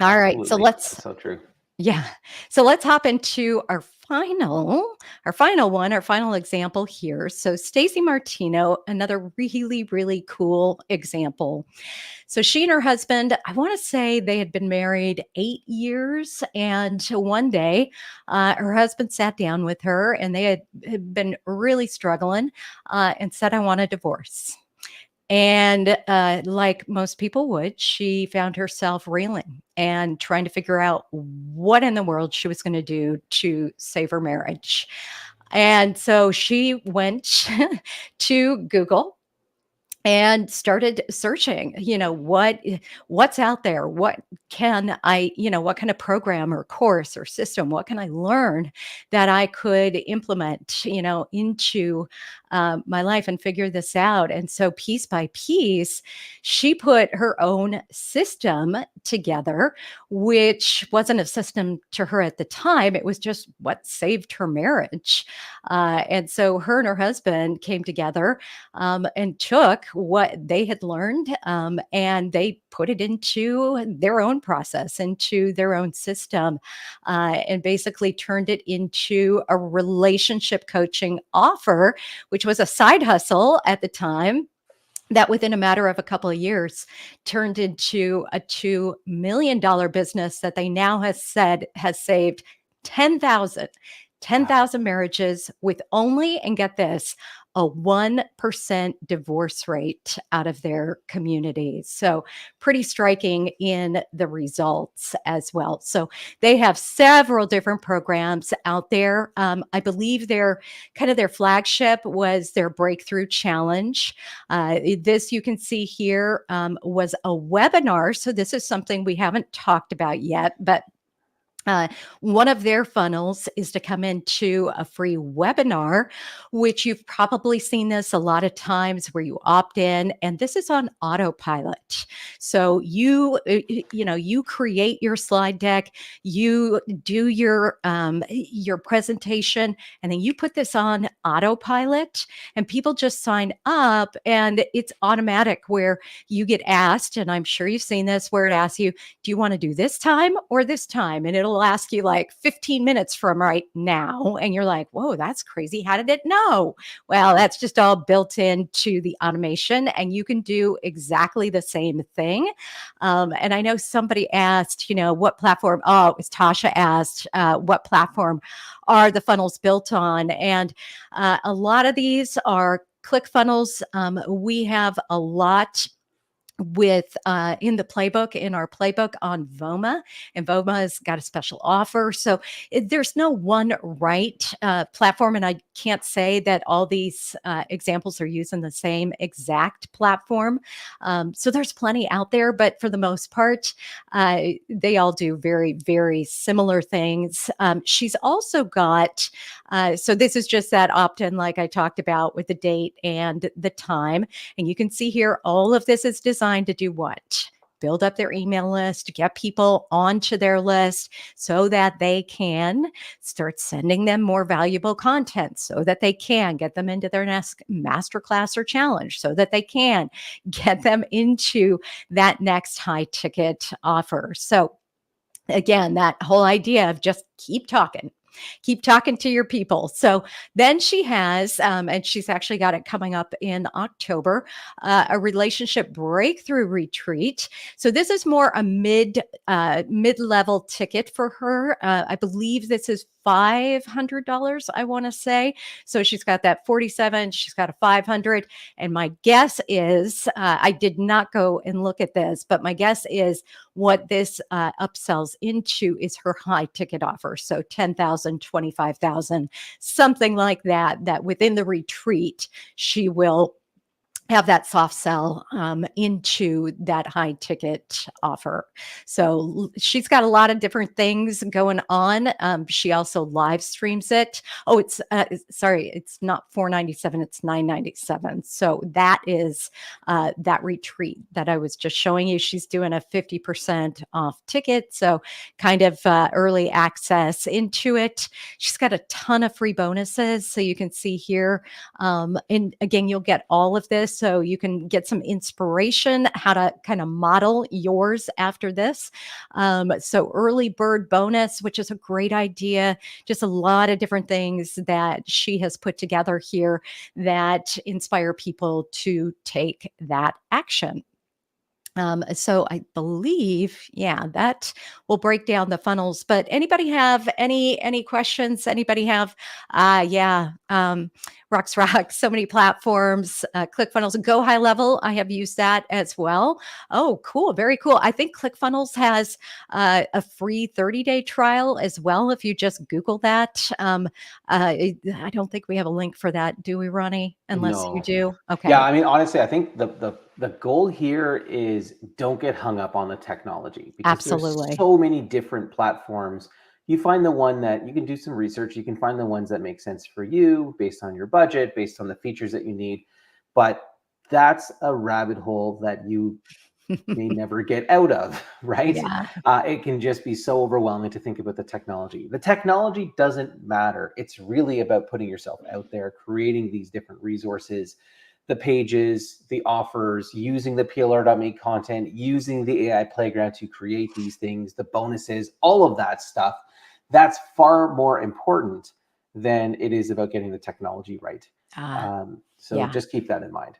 All right. So Absolutely. let's That's so true. yeah. So let's hop into our final example here. So Stacy Martino, another really, really cool example. So she and her husband, I want to say they had been married 8 years. And one day, her husband sat down with her and they had been really struggling, and said, I want a divorce. And like most people would, she found herself reeling and trying to figure out what in the world she was going to do to save her marriage. And so she went to Google and started searching, what's out there, what kind of program or course or system, what can I learn that I could implement, into my life and figure this out. And so piece by piece, she put her own system together, which wasn't a system to her at the time. It was just what saved her marriage. And so her and her husband came together, and took what they had learned, and they put it into their own process, into their own system, and basically turned it into a relationship coaching offer, which was a side hustle at the time that within a matter of a couple of years turned into a $2 million business that they now has said has saved 10,000 Wow. marriages with only, and get this, a 1% divorce rate out of their communities. So pretty striking in the results as well. So they have several different programs out there. I believe their flagship was their Breakthrough Challenge. This you can see here, was a webinar. So this is something we haven't talked about yet, but uh, one of their funnels is to come into a free webinar, which you've probably seen this a lot of times where you opt in, and this is on autopilot. So you create your slide deck, you do your presentation, and then you put this on autopilot, and people just sign up, and it's automatic where you get asked, and I'm sure you've seen this, where it asks you, do you want to do this time or this time? And it'll will ask you like 15 minutes from right now. And you're like, whoa, that's crazy. How did it know? Well, that's just all built into the automation, and you can do exactly the same thing. And I know somebody asked, what platform? Oh, it was Tasha asked, what platform are the funnels built on? And a lot of these are ClickFunnels. We have a lot with in the playbook, in our playbook on Voma, and Voma has got a special offer. So there's no one right platform, and I can't say that all these examples are using the same exact platform. So there's plenty out there, but for the most part, they all do very, very similar things. She's also got, so this is just that opt-in, like I talked about, with the date and the time. And you can see here, all of this is designed to do what? Build up their email list, get people onto their list so that they can start sending them more valuable content, so that they can get them into their next masterclass or challenge, so that they can get them into that next high ticket offer. So again, that whole idea of just keep talking to your people. So then she has, and she's actually got it coming up in October, a relationship breakthrough retreat. So this is more a mid level ticket for her. I believe this is $500, I want to say. So she's got that 47, she's got a 500. And my guess is, I did not go and look at this, but my guess is what this upsells into is her high ticket offer. So 10,000, 25,000, something like that, that within the retreat, she will have that soft sell into that high ticket offer. So she's got a lot of different things going on. She also live streams it. Oh, sorry, it's not $497, it's $997. So that is that retreat that I was just showing you. She's doing a 50% off ticket. So kind of early access into it. She's got a ton of free bonuses. So you can see here. And again, you'll get all of this. So you can get some inspiration how to kind of model yours after this. So early bird bonus, which is a great idea. Just a lot of different things that she has put together here that inspire people to take that action. So I believe, yeah, that will break down the funnels. But anybody have any questions? Anybody have, yeah, Rocks Rock, so many platforms, ClickFunnels, Go High Level. I have used that as well. Oh, cool, very cool. I think ClickFunnels has a free 30-day trial as well. If you just Google that, I don't think we have a link for that, do we, Ronnie? Unless you No. do. Okay. Yeah, I mean, honestly, I think the goal here is don't get hung up on the technology, because there's Absolutely. so many different platforms. You find the one that you can do some research, you can find the ones that make sense for you based on your budget, based on the features that you need. But that's a rabbit hole that you may never get out of, right? Yeah. It can just be so overwhelming to think about the technology. The technology doesn't matter. It's really about putting yourself out there, creating these different resources, the pages, the offers, using the PLR.me content, using the AI playground to create these things, the bonuses, all of that stuff. That's far more important than it is about getting the technology right. Ah, So yeah. just keep that in mind.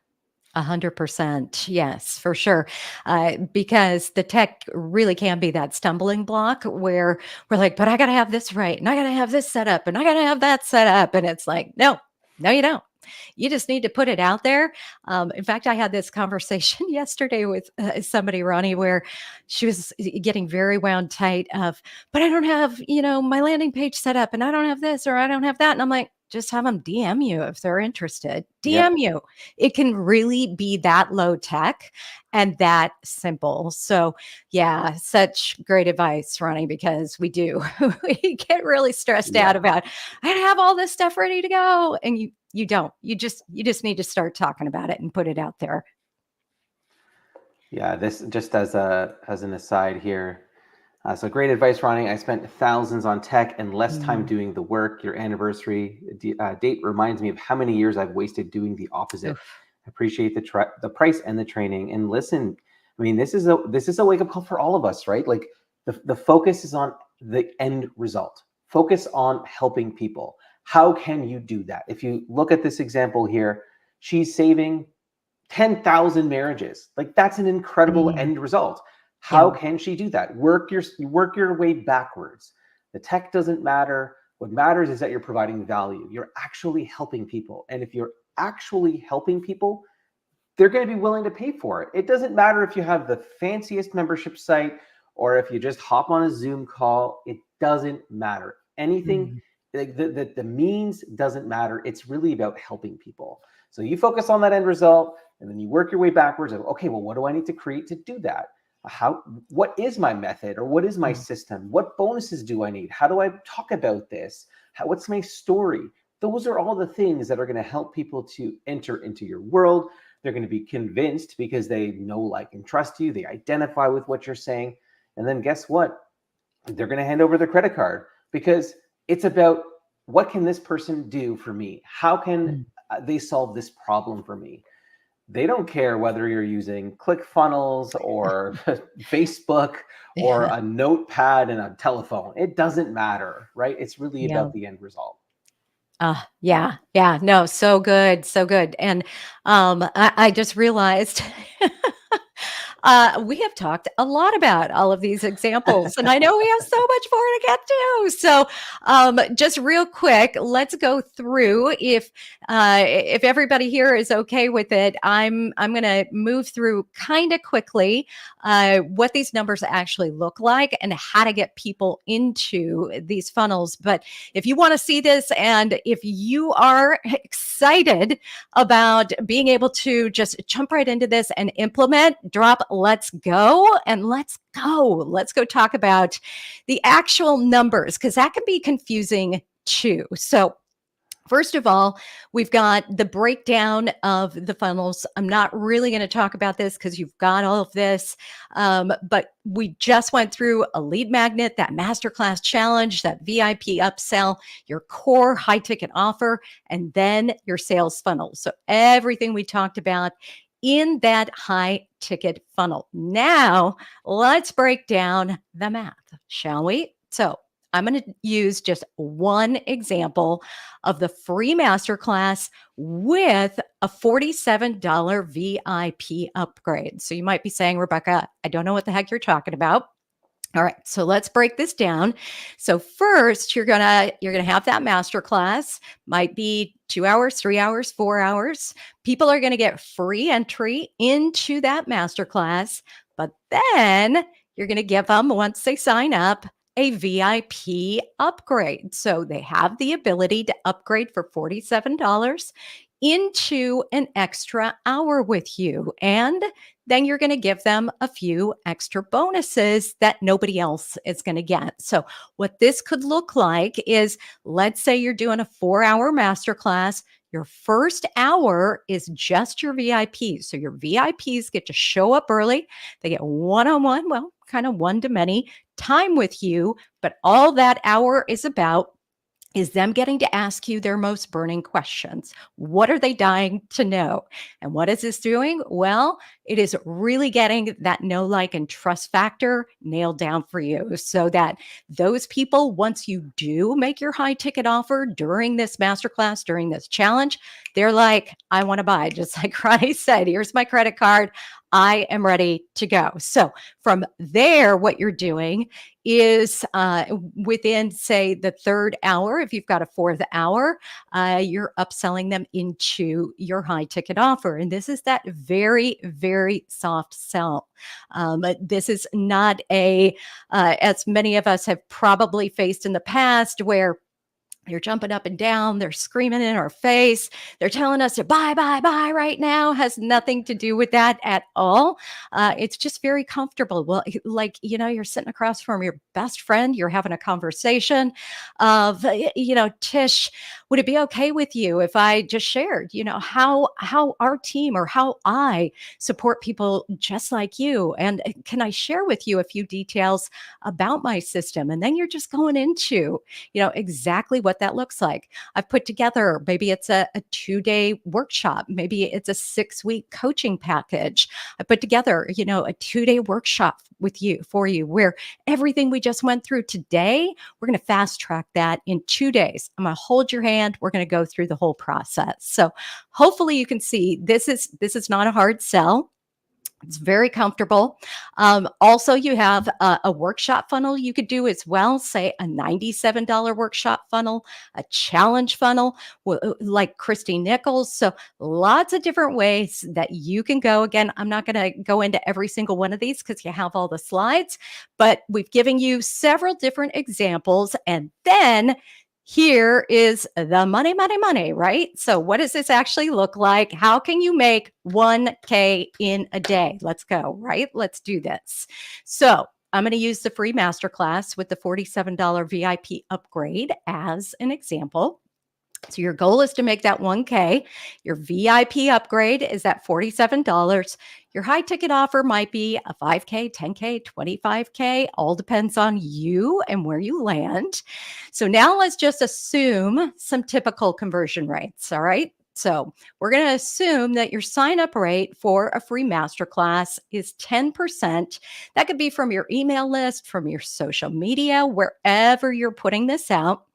100%. Yes, for sure. Because the tech really can be that stumbling block where we're like, but I got to have this right. And I got to have this set up. And I got to have that set up. And it's like, no, you don't. You just need to put it out there. In fact, I had this conversation yesterday with somebody, Ronnie, where she was getting very wound tight of, but I don't have, my landing page set up and I don't have this or I don't have that. And I'm like, just have them DM you if they're interested. DM Yep. you. It can really be that low tech and that simple. So, yeah, such great advice, Ronnie, because we do. We get really stressed out Yeah. about, I have all this stuff ready to go. And you don't. You just need to start talking about it and put it out there. Yeah, this just as an aside here. So great advice, Ronnie. I spent thousands on tech and less time Mm, doing the work. Your anniversary date reminds me of how many years I've wasted doing the opposite. oof. I appreciate the price and the training. And listen, I mean, this is a wake up call for all of us, right? Like, The focus is on the end result. Focus on helping people. How can you do that? If you look at this example here, she's saving 10,000 marriages. Like, that's an incredible Mm, end result. How yeah. can she do that? Work your way backwards. The tech doesn't matter. What matters is that you're providing value. You're actually helping people. And if you're actually helping people, they're going to be willing to pay for it. It doesn't matter if you have the fanciest membership site or if you just hop on a Zoom call. It doesn't matter. Anything, Mm, like the means doesn't matter. It's really about helping people. So you focus on that end result, and then you work your way backwards of, okay, well, what do I need to create to do that? What is my method, or what is my mm, system? What bonuses do I need? How do I talk about this? What's my story? Those are all the things that are going to help people to enter into your world. They're going to be convinced because they know, like, and trust you. They identify with what you're saying. And then guess what? They're going to hand over their credit card, because it's about, what can this person do for me? How can mm. they solve this problem for me? They don't care whether you're using ClickFunnels or Facebook or Yeah. a notepad and a telephone. It doesn't matter, right? It's really Yeah. about the end result. Yeah, yeah. No, so good, so good. And I just realized we have talked a lot about all of these examples, and I know we have so much more to get to. So, just real quick, let's go through. If everybody here is okay with it, I'm going to move through kind of quickly what these numbers actually look like and how to get people into these funnels. But if you want to see this, and if you are excited about being able to just jump right into this and implement, drop, let's go, and let's go. Let's go talk about the actual numbers, because that can be confusing too. So, first of all, we've got the breakdown of the funnels. I'm not really going to talk about this because you've got all of this. But we just went through a lead magnet, that masterclass challenge, that VIP upsell, your core high ticket offer, and then your sales funnel. So everything we talked about in that high ticket funnel. Now, let's break down the math, shall we? So I'm going to use just one example of the free masterclass with a $47 VIP upgrade. So you might be saying, Rebecca, I don't know what the heck you're talking about. All right, so let's break this down. So first, you're gonna have that masterclass. Might be 2 hours, 3 hours, 4 hours. People are gonna get free entry into that masterclass, but then you're gonna give them, once they sign up, a VIP upgrade. So they have the ability to upgrade for $47 into an extra hour with you. And then you're going to give them a few extra bonuses that nobody else is going to get. So, what this could look like is, let's say you're doing a 4 hour masterclass. Your first hour is just your VIPs. So, your VIPs get to show up early. They get one on one, well, kind of one to many time with you. But all that hour is about is them getting to ask you their most burning questions. What are they dying to know? And what is this doing? Well, it is really getting that know, like, and trust factor nailed down for you, so that those people, once you do make your high ticket offer during this masterclass, during this challenge, they're like, I want to buy. Just like Ronnie said, here's my credit card. I am ready to go. So from there, what you're doing is within, say, the third hour, if you've got a fourth hour, you're upselling them into your high ticket offer. And this is that very, very soft sell. This is not as many of us have probably faced in the past, where you're jumping up and down. They're screaming in our face. They're telling us to buy, buy, buy right now. Has nothing to do with that at all. It's just very comfortable. Well, like, you're sitting across from your best friend. You're having a conversation of, Tish, would it be okay with you if I just shared, how our team or how I support people just like you? And can I share with you a few details about my system? And then you're just going into, exactly what that looks like. I've put together, maybe it's a 2-day workshop, maybe it's a 6-week coaching package. I put together, a 2-day workshop with you for you where everything we just went through today, we're going to fast track that in 2 days. I'm going to hold your hand. We're going to go through the whole process. So hopefully you can see this is not a hard sell. It's very comfortable. Also, you have a workshop funnel you could do as well, say a $97 workshop funnel, a challenge funnel, like Christy Nichols. So, lots of different ways that you can go. Again, I'm not going to go into every single one of these because you have all the slides, but we've given you several different examples. And then here is the money, money, money, right? So, what does this actually look like? How can you make 1K in a day? Let's go, right? Let's do this. So, I'm going to use the free masterclass with the $47 VIP upgrade as an example. So your goal is to make that 1K. Your VIP upgrade is at $47. Your high ticket offer might be a 5K, 10K, 25K, all depends on you and where you land. So now let's just assume some typical conversion rates, all right? So we're going to assume that your sign up rate for a free masterclass is 10%. That could be from your email list, from your social media, wherever you're putting this out.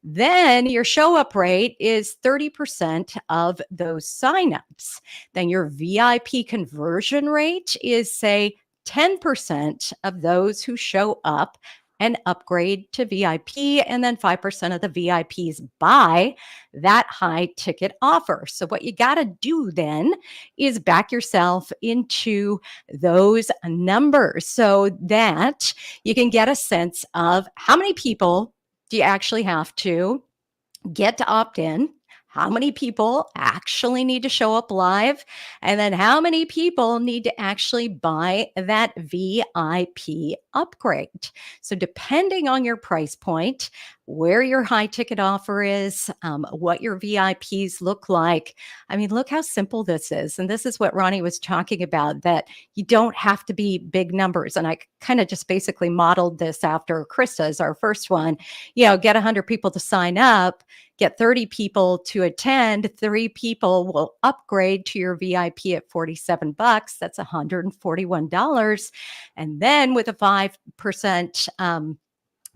Then your show up rate is 30% of those signups. Then your VIP conversion rate is, say, 10% of those who show up and upgrade to VIP, and then 5% of the VIPs buy that high ticket offer. So, what you got to do then is back yourself into those numbers so that you can get a sense of how many people do you actually have to get to opt in? How many people actually need to show up live? And then how many people need to actually buy that VIP upgrade? So, depending on your price point, where your high ticket offer is, what your VIPs look like. I mean, look how simple this is. And this is what Ronnie was talking about, that you don't have to be big numbers. And I kind of just basically modeled this after Krista's, our first one. Get 100 people to sign up, get 30 people to attend, 3 people will upgrade to your VIP at $47. That's $141. And then with a 5%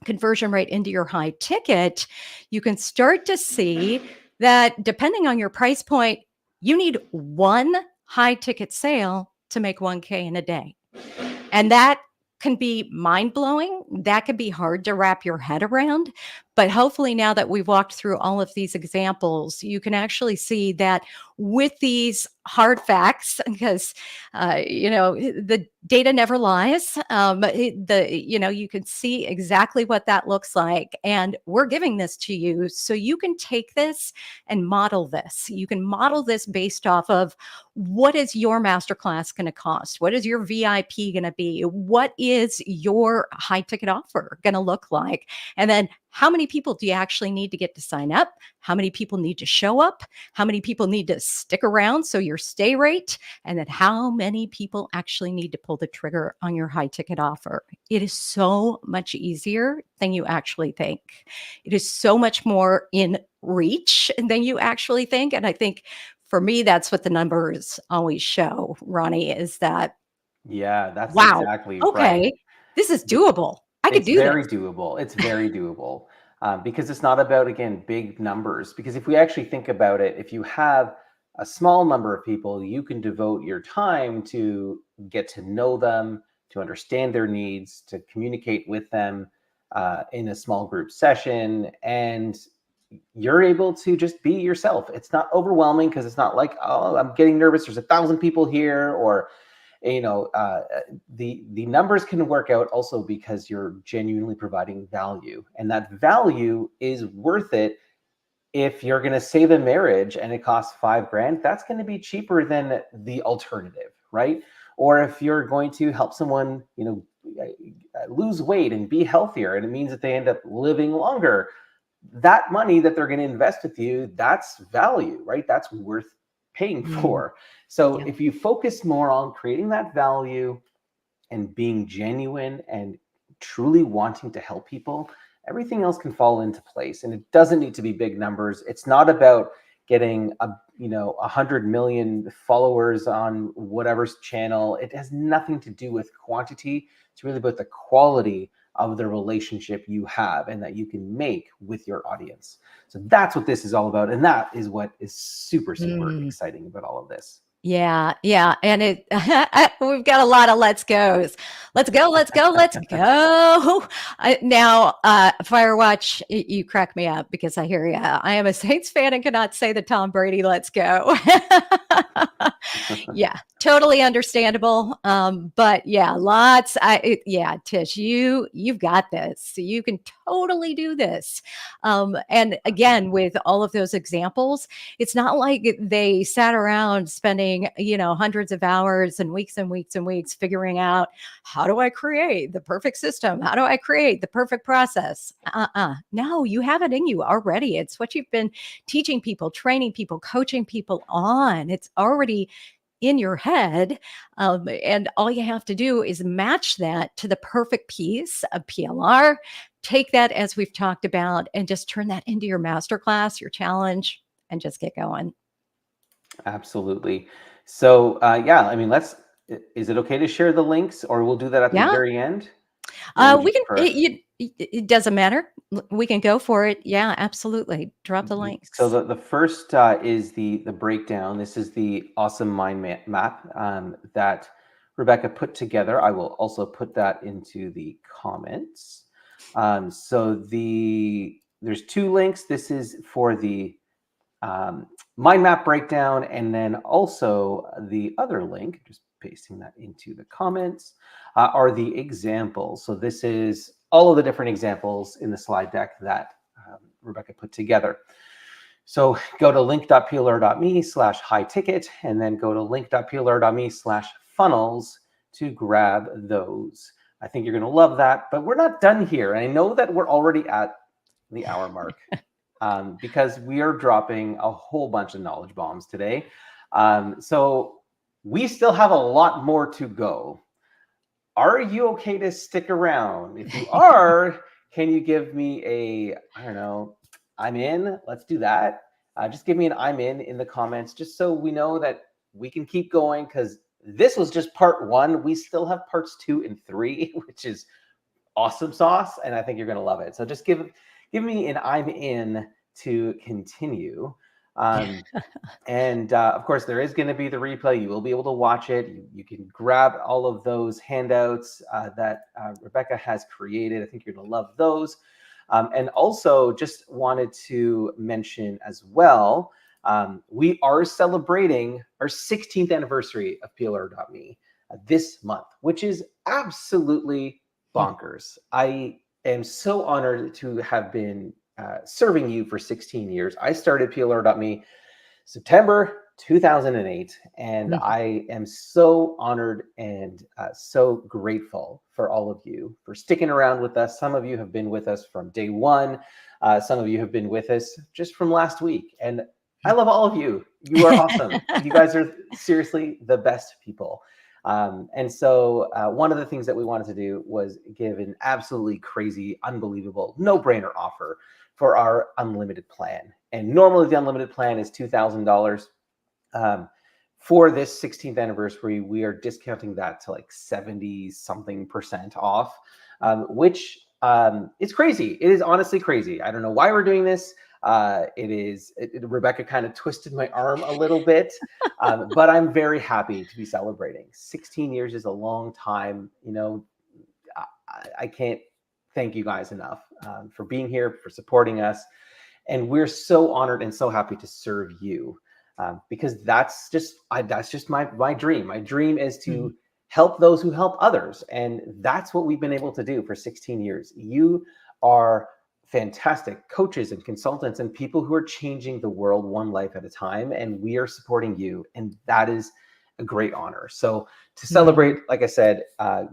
conversion rate into your high ticket, you can start to see that depending on your price point, you need one high ticket sale to make 1K in a day. And that can be mind blowing. That can be hard to wrap your head around. But hopefully, now that we've walked through all of these examples, you can actually see that with these hard facts, because the data never lies. You can see exactly what that looks like, and we're giving this to you so you can take this and model this. You can model this based off of what is your masterclass going to cost? What is your VIP going to be? What is your high ticket offer going to look like? And then how many people do you actually need to get to sign up? How many people need to show up? How many people need to stick around so your stay rate? And then how many people actually need to pull the trigger on your high ticket offer? It is so much easier than you actually think. It is so much more in reach than you actually think. And I think for me, that's what the numbers always show, Ronnie, is that, Yeah, that's wow, exactly right. okay, this is doable. I could It's do very this. doable. It's very doable because it's not about, again, big numbers. Because if we actually think about it, if you have a small number of people, you can devote your time to get to know them, to understand their needs, to communicate with them in a small group session. And you're able to just be yourself. It's not overwhelming because it's not like, oh, I'm getting nervous. There's 1,000 people here, or the numbers can work out also because you're genuinely providing value, and that value is worth it. If you're going to save a marriage and it costs $5,000, that's going to be cheaper than the alternative, right? Or if you're going to help someone lose weight and be healthier, and it means that they end up living longer, that money that they're going to invest with you, that's value, right? That's worth paying for. So Yeah. if you focus more on creating that value and being genuine and truly wanting to help people, everything else can fall into place. And it doesn't need to be big numbers. It's not about getting 100 million followers on whatever's channel. It has nothing to do with quantity. It's really about the quality of the relationship you have and that you can make with your audience. So that's what this is all about. And that is what is super, super Mm. exciting about all of this. Yeah, yeah, and it we've got a lot of let's goes. Let's go, let's go, let's go. Now, Firewatch, you crack me up because I hear you. I am a Saints fan and cannot say the Tom Brady let's go. Yeah, totally understandable. But yeah, yeah, Tish, you've got this. You can totally do this. And again, with all of those examples, it's not like they sat around spending, hundreds of hours and weeks and weeks and weeks figuring out how do I create the perfect system? How do I create the perfect process? No, you have it in you already. It's what you've been teaching people, training people, coaching people on. It's already in your head. And all you have to do is match that to the perfect piece of PLR. Take that, as we've talked about, and just turn that into your masterclass, your challenge, and just get going. Absolutely. So, yeah, I mean, is it okay to share the links or we'll do that at the Yeah. very end? What would you We can, prefer? it doesn't matter. We can go for it. Yeah, absolutely. Drop the So links. the first is the breakdown. This is the awesome mind map that Rebecca put together. I will also put that into the comments. So there's two links. This is for the mind map breakdown, and then also the other link, just pasting that into the comments, are the examples. So this is all of the different examples in the slide deck that Rebecca put together. So go to link.plr.me/high ticket, and then go to link.plr.me/funnels to grab those. I think you're going to love that, but we're not done here. And I know that we're already at the hour mark because we are dropping a whole bunch of knowledge bombs today. So we still have a lot more to go. Are you okay to stick around? If you are, can you give me I don't know, I'm in? Let's do that. Just give me an I'm in the comments, just so we know that we can keep going, because this was just part one. We still have parts 2 and 3, which is awesome sauce, and I think you're going to love it. So just give me an I'm in to continue. And of course, there is going to be the replay. You will be able to watch it. You can grab all of those handouts that Rebecca has created. I think you're going to love those. And also just wanted to mention as well, we are celebrating our 16th anniversary of PLR.me this month, which is absolutely bonkers. I am so honored to have been serving you for 16 years. I started PLR.me September 2008, and Mhm. I am so honored and so grateful for all of you for sticking around with us. Some of you have been with us from day one. Some of you have been with us just from last week, and I love all of you. You are awesome. You guys are seriously the best people. And so one of the things that we wanted to do was give an absolutely crazy, unbelievable, no-brainer offer for our unlimited plan. And normally the unlimited plan is $2,000. For this 16th anniversary, we are discounting that to like 70 something percent off, which is crazy. It is honestly crazy. I don't know why we're doing this. Rebecca kind of twisted my arm a little bit, but I'm very happy to be celebrating. 16 years is a long time. I can't thank you guys enough for being here, for supporting us. And we're so honored and so happy to serve you, because that's just my dream. My dream is Mhm. to help those who help others, and that's what we've been able to do for 16 years. You are fantastic coaches and consultants and people who are changing the world one life at a time, and we are supporting you, and that is a great honor. So to celebrate, like I said,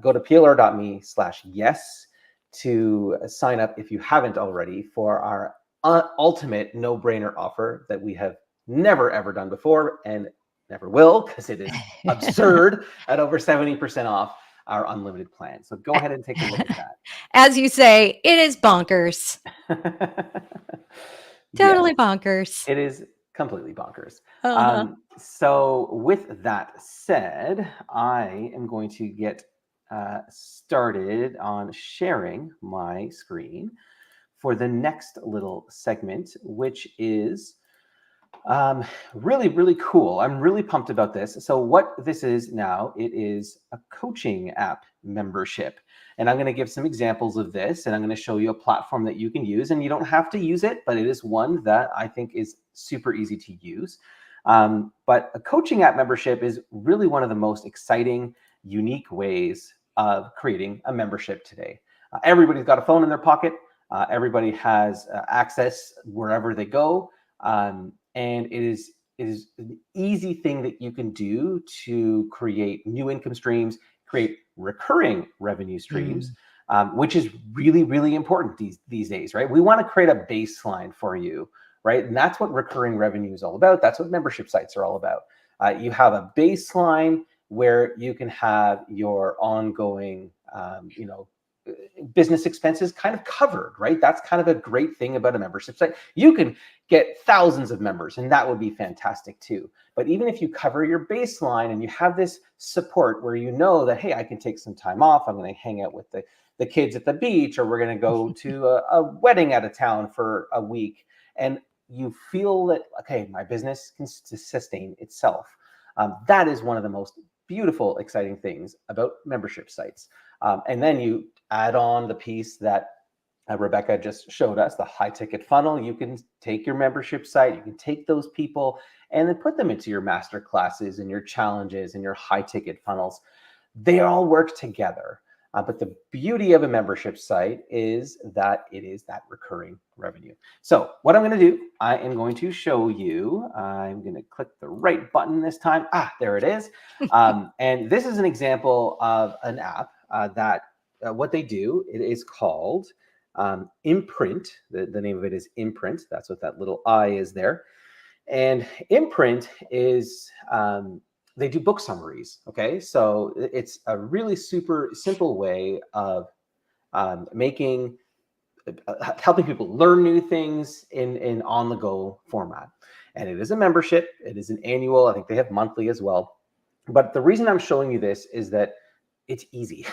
go to plr.me/yes to sign up if you haven't already for our ultimate no-brainer offer that we have never ever done before and never will, because it is absurd at over 70% off our unlimited plan. So go ahead and take a look at that. As you say, it is bonkers. Yes, Totally bonkers. it is completely bonkers. Uh-huh. So with that said, I am going to get started on sharing my screen for the next little segment, which is really, really cool. I'm really pumped about this. So what this is now, it is a coaching app membership. And I'm going to give some examples of this, and I'm going to show you a platform that you can use. And you don't have to use it, but it is one that I think is super easy to use. But a coaching app membership is really one of the most exciting, unique ways of creating a membership today. Everybody's got a phone in their pocket. Everybody has access wherever they go. And it is an easy thing that you can do to create new income streams, create recurring revenue streams, which is really, really important these days, right? We want to create a baseline for you, right? And that's what recurring revenue is all about. That's what membership sites are all about. You have a baseline where you can have your ongoing, business expenses kind of covered, right? That's kind of a great thing about a membership site. You can get thousands of members, and that would be fantastic too. But even if you cover your baseline and you have this support where you know that, hey, I can take some time off, I'm going to hang out with the kids at the beach, or we're going to go to a wedding out of town for a week, and you feel that, okay, my business can sustain itself. That is one of the most beautiful, exciting things about membership sites. And then you add on the piece that Rebecca just showed us, the high ticket funnel. You can take your membership site, you can take those people and then put them into your master classes and your challenges and your high ticket funnels. They all work together. But the beauty of a membership site is that it is that recurring revenue. So what I'm going to do, I am going to show you. I'm going to click the right button this time. There it is. And this is an example of an app that what they do, it is called Imprint. The name of it is Imprint. That's what that little I is there. And Imprint is, they do book summaries. Okay. So it's a really super simple way of making, helping people learn new things in on the go format. And it is a membership. It is an annual. I think they have monthly as well. But the reason I'm showing you this is that it's easy.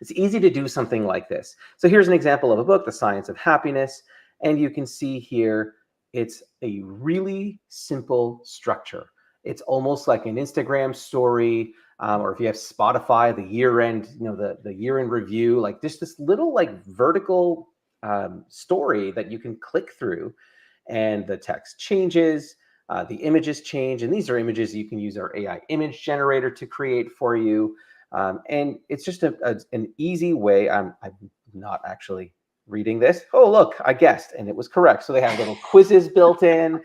It's easy to do something like this. So here's an example of a book, The Science of Happiness. And you can see here, it's a really simple structure. It's almost like an Instagram story, or if you have Spotify, the year-end, the year-end review, like just this little like vertical story that you can click through, and the text changes, the images change, and these are images you can use our AI image generator to create for you. And it's just an easy way. I'm not actually reading this. Oh, look, I guessed, and it was correct. So they have little quizzes built in,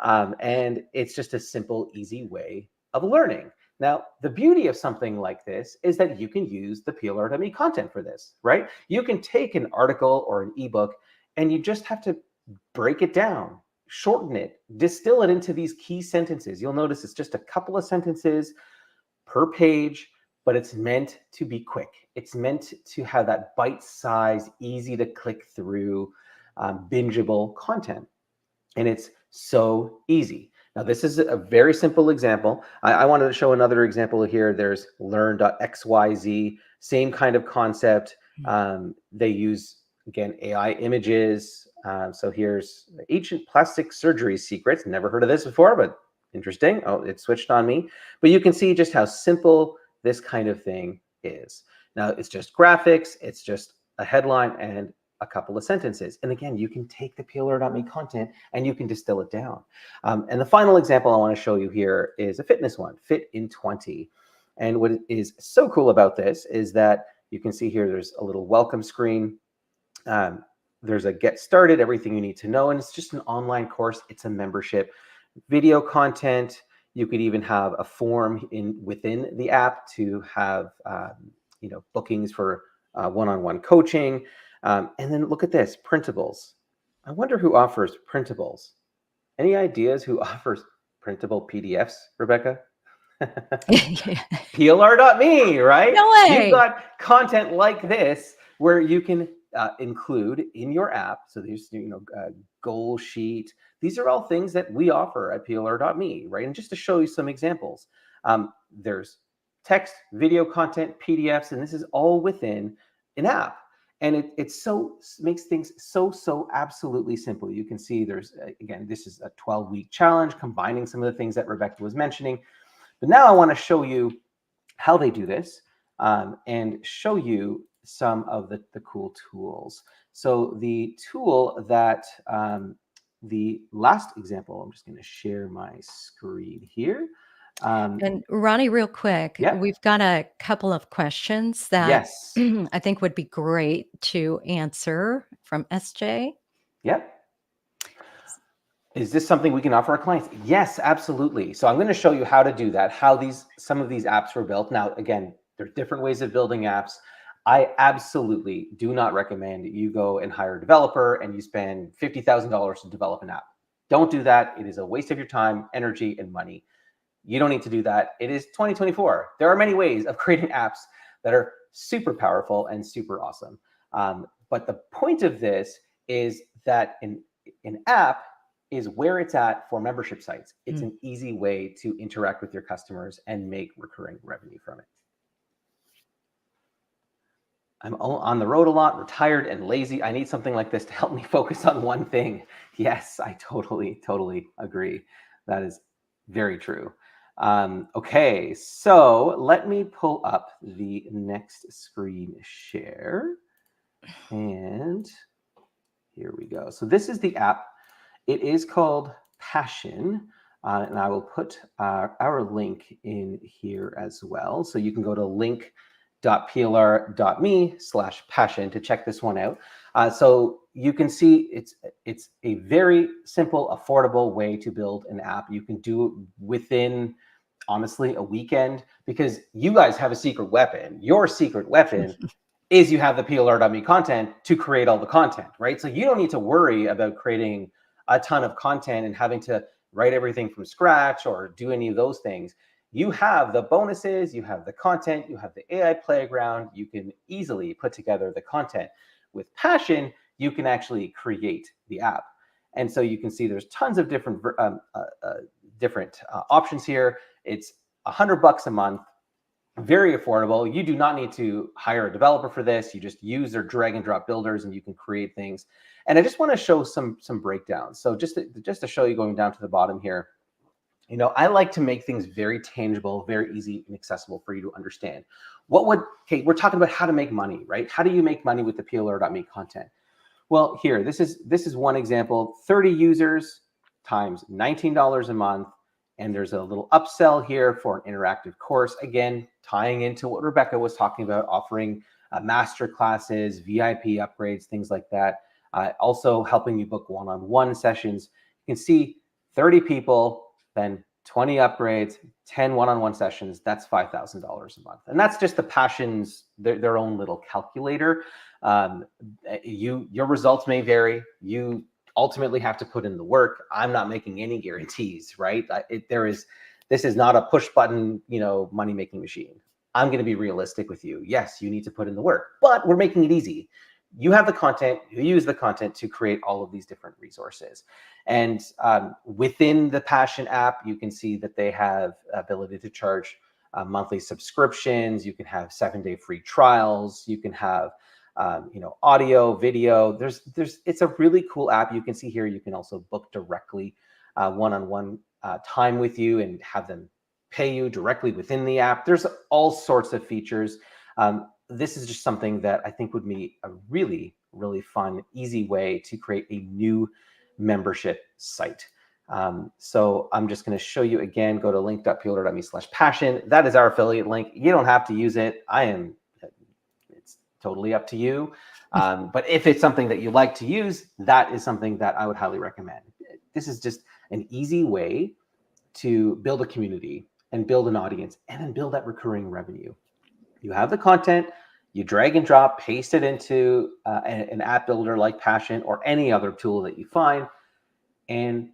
and it's just a simple, easy way of learning. Now, the beauty of something like this is that you can use the PLR.me content for this, right? You can take an article or an ebook, and you just have to break it down, shorten it, distill it into these key sentences. You'll notice it's just a couple of sentences per page, but it's meant to be quick. It's meant to have that bite-sized, easy to click through, bingeable content. And it's so easy. Now, this is a very simple example. I wanted to show another example here. There's learn.xyz, same kind of concept. They use, again, AI images. So here's ancient plastic surgery secrets. Never heard of this before, but interesting. Oh, it switched on me. But you can see just how simple this kind of thing is. Now, it's just graphics. It's just a headline and a couple of sentences. And again, you can take the PLR.me content and you can distill it down. And the final example I want to show you here is a fitness one, Fit in 20. And what is so cool about this is that you can see here, there's a little welcome screen. There's a get started, everything you need to know. And it's just an online course. It's a membership, video content. You could even have a form within the app to have bookings for one-on-one coaching. And then look at this, printables. I wonder who offers printables. Any ideas who offers printable PDFs, Rebecca? PLR.me, right? No You've way. got content like this where you can include in your app. So there's, goal sheet. These are all things that we offer at PLR.me, right? And just to show you some examples, there's text, video content, PDFs, and this is all within an app. And it's so makes things so absolutely simple. You can see there's, again, this is a 12-week challenge, combining some of the things that Rebecca was mentioning. But now I want to show you how they do this and show you some of the cool tools. So the tool that the last example, I'm just going to share my screen here. And Ronnie, real quick, Yeah, we've got a couple of questions that yes, I think would be great to answer from SJ. yep. Is this something we can offer our clients? Yes, absolutely. So I'm going to show you how to do that, how some of these apps were built. Now, again, there are different ways of building apps. I absolutely do not recommend you go and hire a developer and you spend $50,000 to develop an app. Don't do that. It is a waste of your time, energy, and money. You don't need to do that. It is 2024. There are many ways of creating apps that are super powerful and super awesome. But the point of this is that an app is where it's at for membership sites. It's an easy way to interact with your customers and make recurring revenue from it. I'm on the road a lot, retired and lazy. I need something like this to help me focus on one thing. Yes, I totally agree. That is very true. Okay, so let me pull up the next screen share. And here we go. So this is the app. It is called Passion. And I will put our link in here as well. So you can go to link.plr.me/passion to check this one out. So you can see it's a very simple, affordable way to build an app. You can do it within, honestly, a weekend, because you guys have a secret weapon. Your secret weapon is you have the PLR.me content to create all the content, right? So you don't need to worry about creating a ton of content and having to write everything from scratch or do any of those things. You have the bonuses, you have the content, you have the AI playground. You can easily put together the content. With Passion, you can actually create the app. And so you can see there's tons of different options here. It's $100 a month. Very affordable. You do not need to hire a developer for this. You just use their drag and drop builders and you can create things. And I just want to show some breakdowns. So just to show you, going down to the bottom here, I like to make things very tangible, very easy and accessible for you to understand. We're talking about how to make money, right? How do you make money with the PLR.me content? Well, here, this is one example. 30 users times $19 a month. And there's a little upsell here for an interactive course. Again, tying into what Rebecca was talking about, offering master classes, VIP upgrades, things like that. Also helping you book one-on-one sessions. You can see 30 people, then 20 upgrades, 10 one-on-one sessions. That's $5,000 a month. And that's just the Passion's, their own little calculator. Your results may vary. You ultimately have to put in the work. I'm not making any guarantees, right? This is not a push button, money making machine. I'm going to be realistic with you. Yes, you need to put in the work, but we're making it easy. You have the content, you use the content to create all of these different resources. And within the Passion app, you can see that they have ability to charge monthly subscriptions. You can have 7-day free trials. You can have audio, video. It's a really cool app. You can see here, you can also book directly one-on-one time with you and have them pay you directly within the app. There's all sorts of features. This is just something that I think would be a really, really fun, easy way to create a new membership site. So I'm just going to show you again, go to link.plr.me/passion. That is our affiliate link. You don't have to use it. It's totally up to you. But if it's something that you like to use, that is something that I would highly recommend. This is just an easy way to build a community and build an audience and then build that recurring revenue. You have the content, You drag and drop, paste it into an app builder like Passion or any other tool that you find. And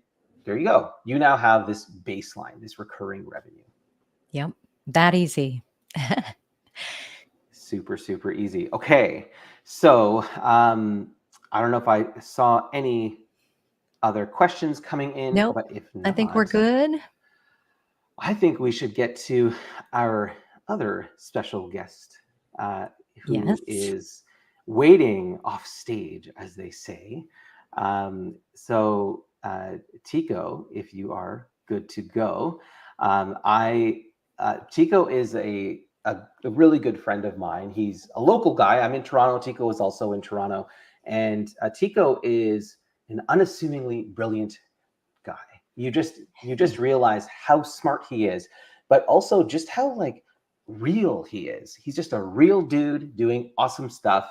there you go. You now have this baseline, this recurring revenue. Yep. That easy. Super, super easy. Okay. So I don't know if I saw any other questions coming in, Nope. but if I think we're not, good. I think we should get to our other special guest who Yes. is waiting off stage, as they say. So, Tico, if you are good to go, Tico is a really good friend of mine. He's a local guy. I'm in Toronto. Tico is also in Toronto, and Tico is an unassumingly brilliant guy. You just realize how smart he is, but also just how like real he is. He's just a real dude doing awesome stuff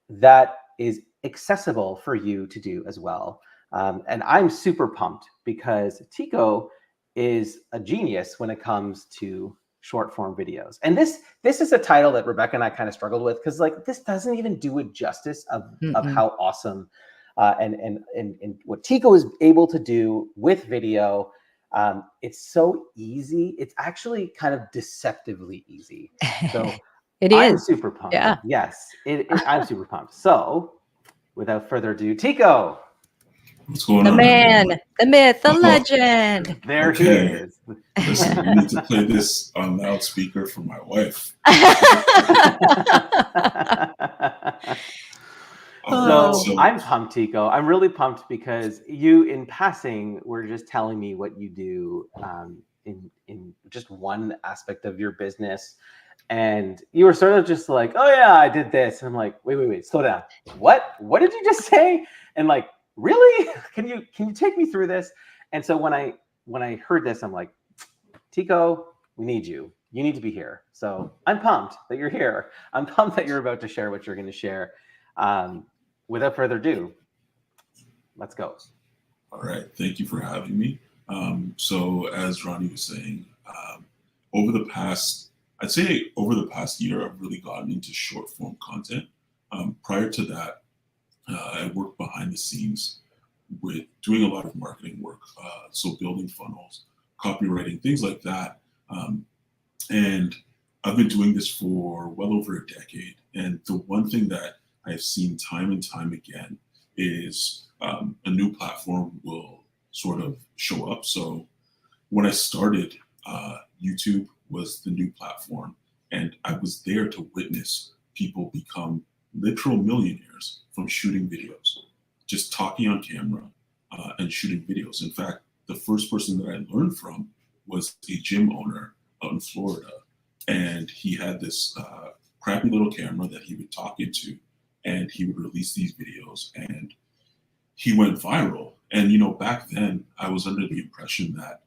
that is accessible for you to do as well. And I'm super pumped because Tico is a genius when it comes to short form videos. And this is a title that Rebecca and I kind of struggled with because like this doesn't even do it justice of how awesome and what Tico is able to do with video. It's so easy. It's actually kind of deceptively easy. So It I'm is. super pumped. Yeah. Yes, I'm super pumped. So without further ado, Tico. What's going The on, man, everyone? the myth, the Oh, legend. There he okay. is. Listen, we need to play this on loudspeaker for my wife. All right, So I'm pumped, Tico. I'm really pumped because you, in passing, were just telling me what you do in just one aspect of your business, and you were sort of just like, "Oh yeah, I did this," and I'm like, "Wait, slow down. What did you just say?" And like, really? Can you take me through this? And so when I heard this, I'm like, Tico, we need you. You need to be here. So I'm pumped that you're here. I'm pumped that you're about to share what you're going to share. Without further ado, let's go. All right, thank you for having me. So as Ronnie was saying, I'd say over the past year, I've really gotten into short form content. Prior to that, I worked behind the scenes with doing a lot of marketing work, so building funnels, copywriting, things like that. And I've been doing this for well over a decade. And the one thing that I've seen time and time again is a new platform will sort of show up. So when I started, YouTube was the new platform, and I was there to witness people become literal millionaires from shooting videos, just talking on camera and shooting videos. In fact, the first person that I learned from was a gym owner out in Florida, and he had this crappy little camera that he would talk into, and he would release these videos, and he went viral. And back then, I was under the impression that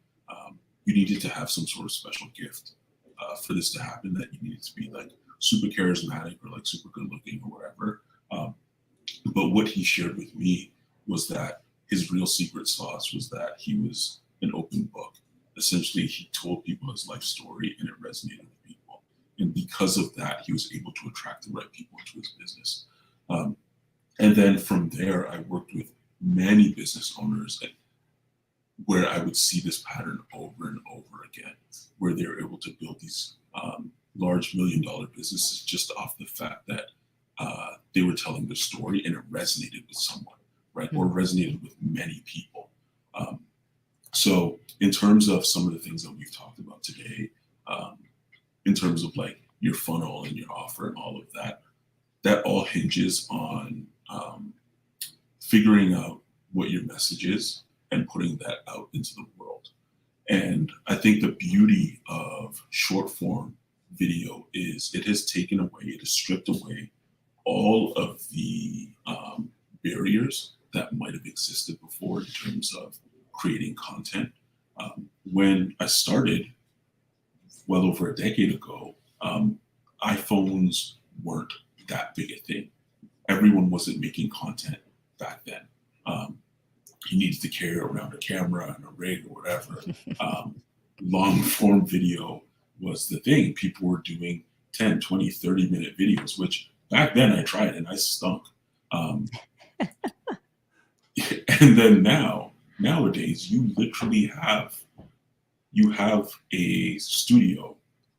you needed to have some sort of special gift for this to happen. That you needed to be like super charismatic or like super good looking or whatever. But what he shared with me was that his real secret sauce was that he was an open book. Essentially, he told people his life story and it resonated with people. And because of that, he was able to attract the right people into his business. And then from there, I worked with many business owners where I would see this pattern over and over again, where they were able to build these large $1 million businesses just off the fact that they were telling their story and it resonated with someone, right? Or resonated with many people. So in terms of some of the things that we've talked about today, in terms of like your funnel and your offer and all of that, that all hinges on figuring out what your message is and putting that out into the world. And I think the beauty of short form video is it has taken away, it has stripped away all of the barriers that might have existed before in terms of creating content. When I started well over a decade ago, iPhones weren't that big a thing. Everyone wasn't making content back then. You needed to carry around a camera and a rig or whatever. Long form video was the thing. People were doing 10, 20, 30-minute videos, which back then I tried and I stunk. And then nowadays, you literally have a studio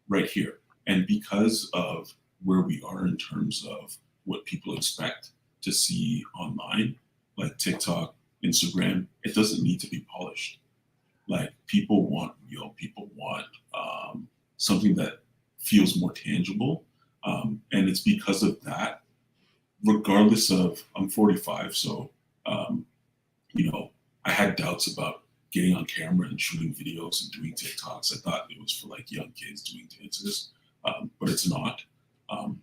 right here. And because of where we are in terms of what people expect to see online, like TikTok, Instagram, it doesn't need to be polished. Like, people want real, people want something that feels more tangible. And it's because of that, regardless of, I'm 45, so, I had doubts about getting on camera and shooting videos and doing TikToks. I thought it was for like young kids doing dances, but it's not. Um,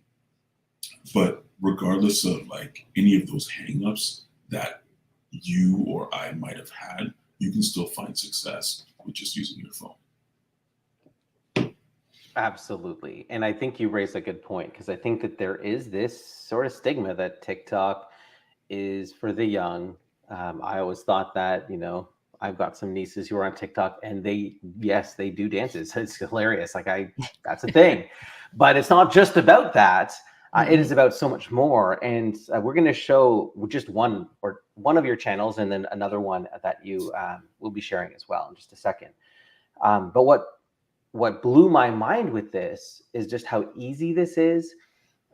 but regardless of like any of those hangups that you or I might have had, you can still find success with just using your phone. Absolutely. And I think you raised a good point, because I think that there is this sort of stigma that TikTok is for the young. I always thought that, I've got some nieces who are on TikTok, and yes, they do dances. It's hilarious. That's a thing. But it's not just about that. It is about so much more. And we're going to show just one of your channels, and then another one that you will be sharing as well in just a second. But what blew my mind with this is just how easy this is,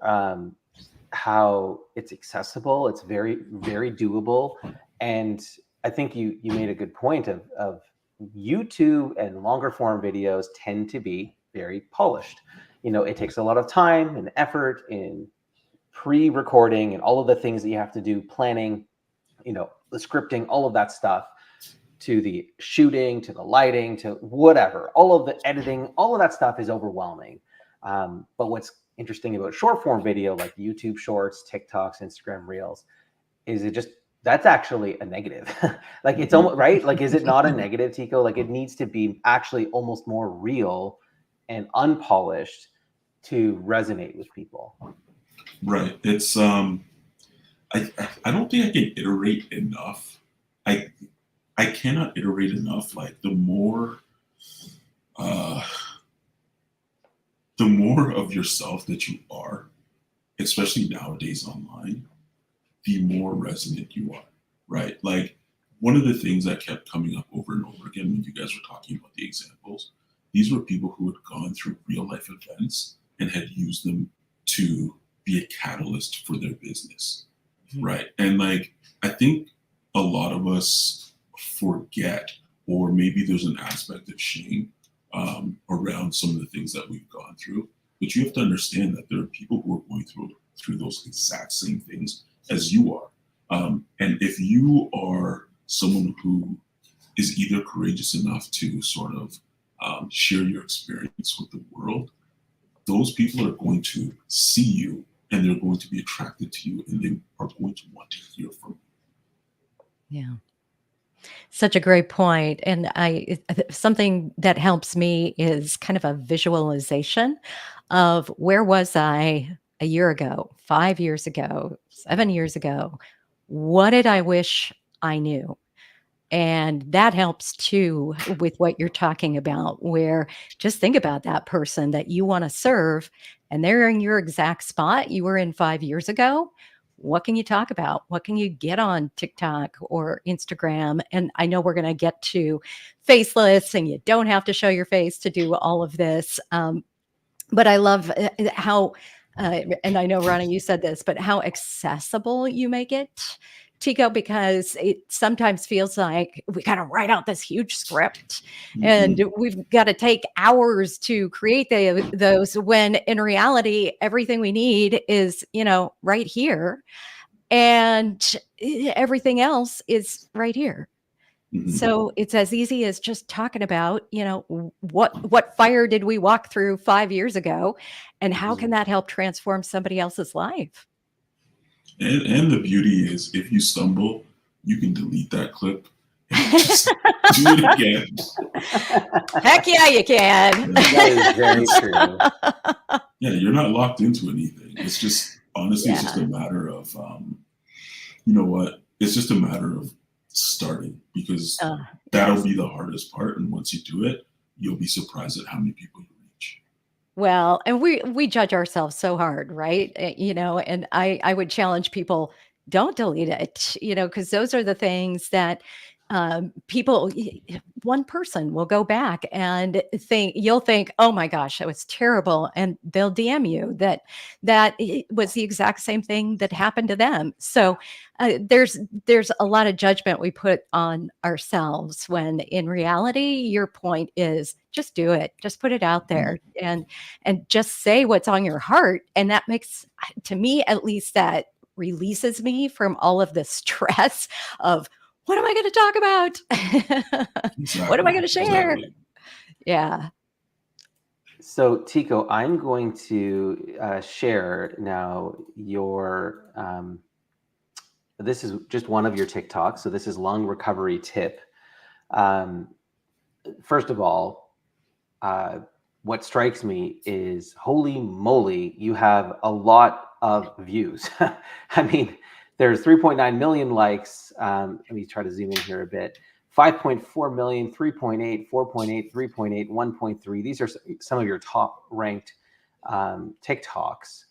how it's accessible. It's very, very doable. And I think you made a good point of YouTube and longer form videos tend to be very polished. It takes a lot of time and effort in pre-recording and all of the things that you have to do, planning, the scripting, all of that stuff, to the shooting, to the lighting, to whatever, all of the editing, all of that stuff is overwhelming. But what's interesting about short form video, like YouTube Shorts, TikToks, Instagram Reels, is that's actually a negative. Like, it's almost right. Like, is it not a negative, Tico? Like, it needs to be actually almost more real and unpolished to resonate with people. Right. It's I don't think I can iterate enough. I cannot iterate enough. Like, the more of yourself that you are, especially nowadays online, the more resonant you are, right? Like, one of the things that kept coming up over and over again when you guys were talking about the examples, these were people who had gone through real life events and had used them to be a catalyst for their business, right? And like, I think a lot of us forget, or maybe there's an aspect of shame around some of the things that we've gone through. But you have to understand that there are people who are going through those exact same things as you are. And if you are someone who is either courageous enough to sort of share your experience with the world, those people are going to see you, and they're going to be attracted to you, and they are going to want to hear from you. Yeah. Such a great point. And something that helps me is kind of a visualization of where was I a year ago, 5 years ago, 7 years ago? What did I wish I knew? And that helps too with what you're talking about, where just think about that person that you want to serve, and they're in your exact spot you were in 5 years ago. What can you talk about? What can you get on TikTok or Instagram? And I know we're going to get to Faceless, and you don't have to show your face to do all of this. But I love how, and I know, Ronnie, you said this, but how accessible you make it, Tico, because it sometimes feels like we got to write out this huge script and we've got to take hours to create those, when in reality, everything we need is, right here. And everything else is right here. So it's as easy as just talking about, what fire did we walk through 5 years ago, and how can that help transform somebody else's life? And the beauty is, if you stumble, you can delete that clip and just do it again. Heck yeah, you can. That is very true. Yeah, you're not locked into anything. It's just, honestly, it's just a matter of, you know what? It's just a matter of starting, because that'll be the hardest part. And once you do it, you'll be surprised at how many people you reach. Well, and we judge ourselves so hard, right? And I would challenge people, don't delete it, because those are the things that people, one person will go back and you'll think, oh my gosh, that was terrible. And they'll DM you that it was the exact same thing that happened to them. So there's a lot of judgment we put on ourselves when in reality, your point is just do it, just put it out there and just say what's on your heart. And that makes, to me, at least that releases me from all of the stress of what am I going to talk about? What am I going to share? Exactly. Yeah. So, Tico, I'm going to share now your. This is just one of your TikToks. So this is lung recovery tip. Um, First of all, what strikes me is, holy moly, you have a lot of views. I mean, there's 3.9 million likes. Let me try to zoom in here a bit. 5.4 million, 3.8, 4.8, 3.8, 1.3. These are some of your top ranked TikToks.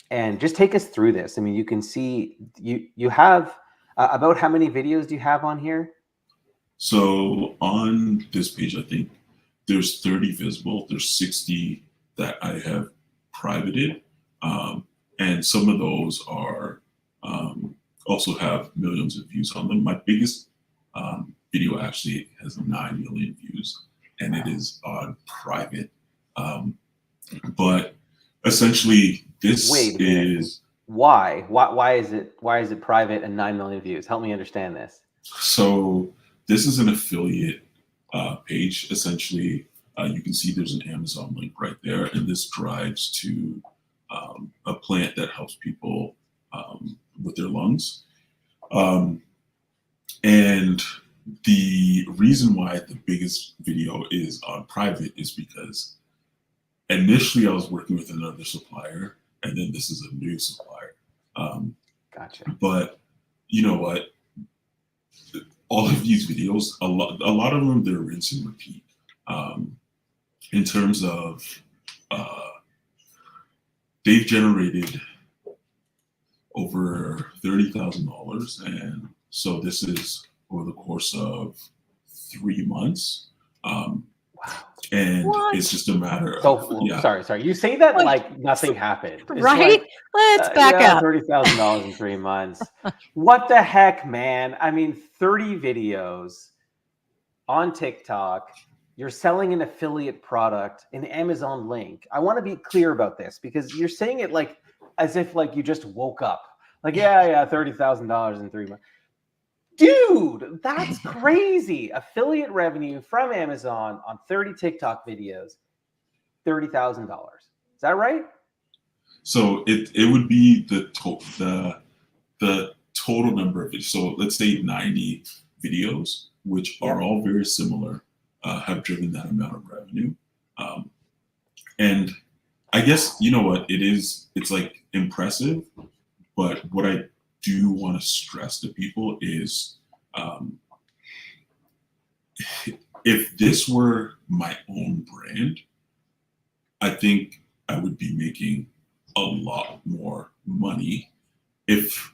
And just take us through this. I mean, you can see you have about how many videos do you have on here? So on this page, I think there's 30 visible. There's 60 that I have privated, and some of those are also have millions of views on them. My biggest video actually has 9 million views, and it is on private. But essentially, this Wait a minute. is Why is it private and 9 million views? Help me understand this. so. This is an affiliate page. Essentially, you can see there's an Amazon link right there, and this drives to a plant that helps people with their lungs. And the reason why the biggest video is on private is because initially I was working with another supplier, and then this is a new supplier. Gotcha. But you know what? All of these videos, a lot of them, they're rinse and repeat. In terms of, they've generated over $30,000, and so this is over the course of 3 months. And What? it's just a matter of Sorry. You say that What? like nothing happened. It's Right? like, Let's back up. $30,000 in 3 months. What the heck, man? I mean, 30 videos on TikTok. You're selling an affiliate product, an Amazon link. I want to be clear about this because you're saying it like as if like you just woke up. Like, yeah, $30,000 in 3 months. Dude, that's crazy. Affiliate revenue from Amazon on 30 TikTok videos, $30,000. Is that right? So it would be the total number of it. So let's say 90 videos, which are all very similar, have driven that amount of revenue. And I guess, you know what, it's like impressive, but what I do want to stress to people is if this were my own brand, I think I would be making a lot more money. If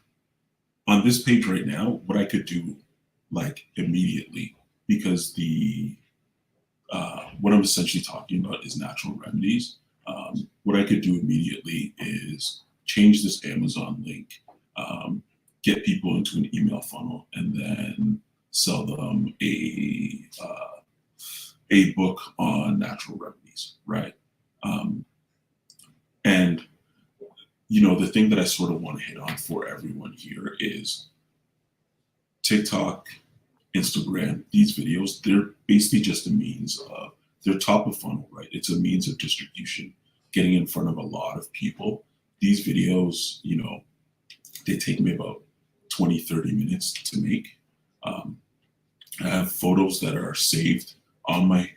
on this page right now, what I could do like immediately, because what I'm essentially talking about is natural remedies. What I could do immediately is change this Amazon link, get people into an email funnel, and then sell them a book on natural remedies, right? And you know, the thing that I sort of want to hit on for everyone here is TikTok, Instagram, these videos, they're basically just a means of, they're top of funnel, right? It's a means of distribution, getting in front of a lot of people. These videos, you know, they take me about 20, 30 minutes to make. I have photos that are saved on my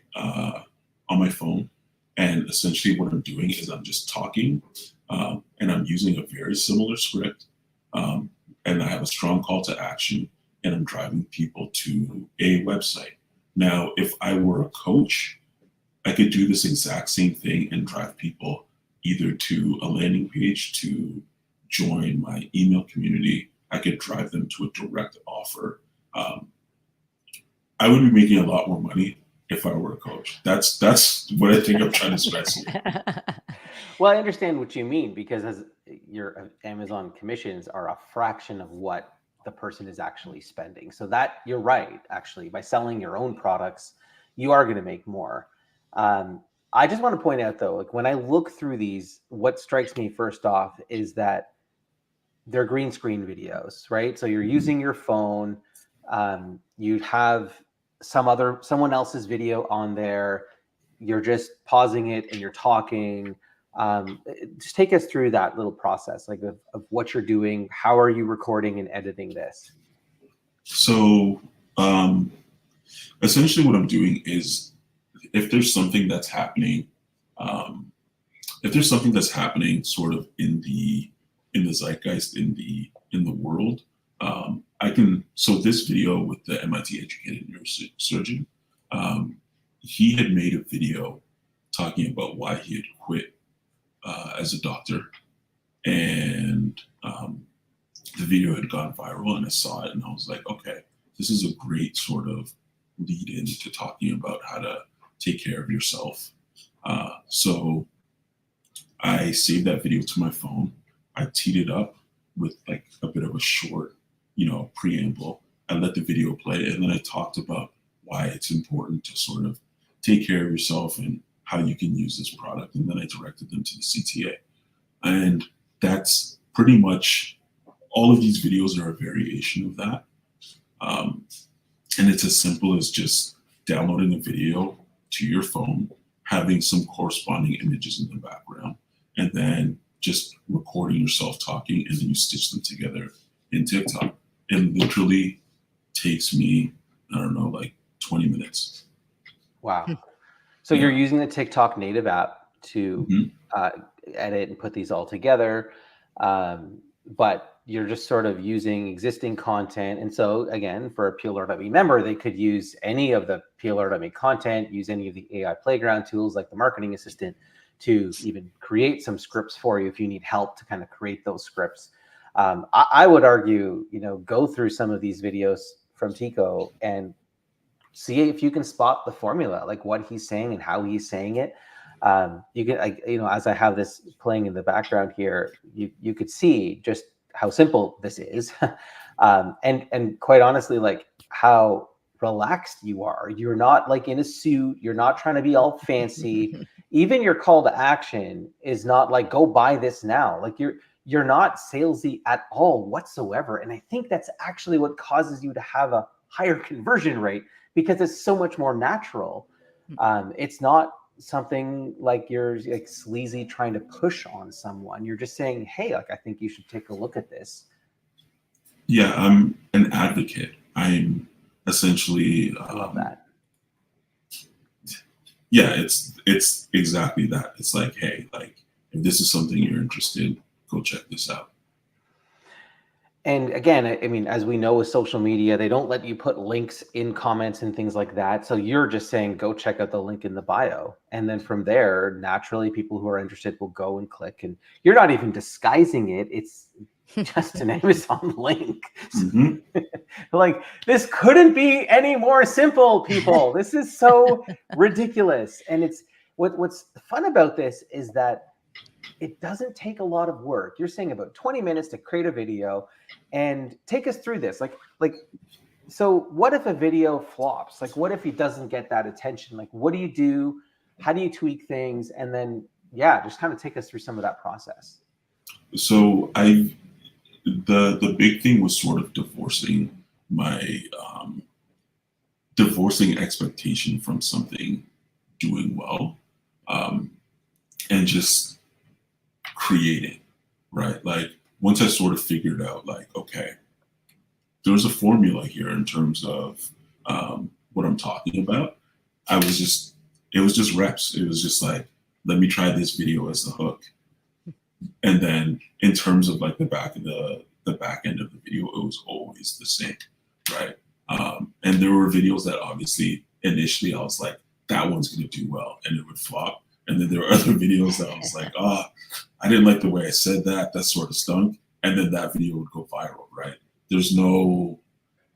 phone. And essentially what I'm doing is I'm just talking and I'm using a very similar script. And I have a strong call to action, and I'm driving people to a website. Now, if I were a coach, I could do this exact same thing and drive people either to a landing page to join my email community. I could drive them to a direct offer. I would be making a lot more money if I were a coach. That's what I think I'm trying to stress here. Well, I understand what you mean, because as your Amazon commissions are a fraction of what the person is actually spending. So that, you're right, actually, by selling your own products, you are going to make more. I just want to point out though, like when I look through these, what strikes me first off is that they're green screen videos, right? So you're using your phone. You'd have someone else's video on there. You're just pausing it and you're talking. Just take us through that little process, like of what you're doing. How are you recording and editing this? So essentially what I'm doing is, if there's something that's happening, sort of in the zeitgeist, in the world, I can. So this video with the MIT educated neurosurgeon, he had made a video talking about why he had quit as a doctor, and the video had gone viral, and I saw it, and I was like, okay, this is a great sort of lead in to talking about how to take care of yourself. So I saved that video to my phone. I teed it up with like a bit of a short, preamble. I let the video play, and then I talked about why it's important to sort of take care of yourself and how you can use this product. And then I directed them to the CTA. And that's pretty much, all of these videos are a variation of that. And it's as simple as just downloading a video to your phone, having some corresponding images in the background, and then just recording yourself talking, and then you stitch them together in TikTok. It literally takes me, I don't know, like 20 minutes. Wow. So you're using the TikTok native app to edit and put these all together. But you're just sort of using existing content. And so again, for a PLR.me member, they could use any of the PLR.me content, use any of the AI playground tools like the marketing assistant to even create some scripts for you if you need help to kind of create those scripts. I would argue, go through some of these videos from Tico and see if you can spot the formula, like what he's saying and how he's saying it. You can, as I have this playing in the background here, you could see just how simple this is. And quite honestly, like how relaxed you are. You're not like in a suit. You're not trying to be all fancy. Even your call to action is not like, go buy this now. Like you're not salesy at all whatsoever. And I think that's actually what causes you to have a higher conversion rate, because it's so much more natural. It's not something like you're like sleazy trying to push on someone. You're just saying, hey, like, I think you should take a look at this. Yeah, I'm an advocate. I'm essentially, I love that. Yeah, it's exactly that. It's like, hey, like, if this is something you're interested in, go check this out. And again, I mean, as we know with social media, they don't let you put links in comments and things like that. So you're just saying, go check out the link in the bio. And then from there, naturally, people who are interested will go and click. And you're not even disguising it. It's just an Amazon link. Like, this couldn't be any more simple, people. This is so ridiculous. And it's what's fun about this is that it doesn't take a lot of work. You're saying about 20 minutes to create a video, and take us through this. Like, so what if a video flops? Like, what if he doesn't get that attention? Like, what do you do? How do you tweak things? And then, just kind of take us through some of that process. So the big thing was sort of divorcing my, divorcing expectation from something doing well, and just creating, right? Like, once I sort of figured out, like, okay, there's a formula here in terms of what I'm talking about. It was just reps. It was just like, let me try this video as the hook. And then in terms of like the back end of the video, it was always the same, right? And there were videos that obviously initially I was like, that one's going to do well, and it would flop. And then there were other videos that I was like, I didn't like the way I said that. That sort of stunk. And then that video would go viral, right? There's not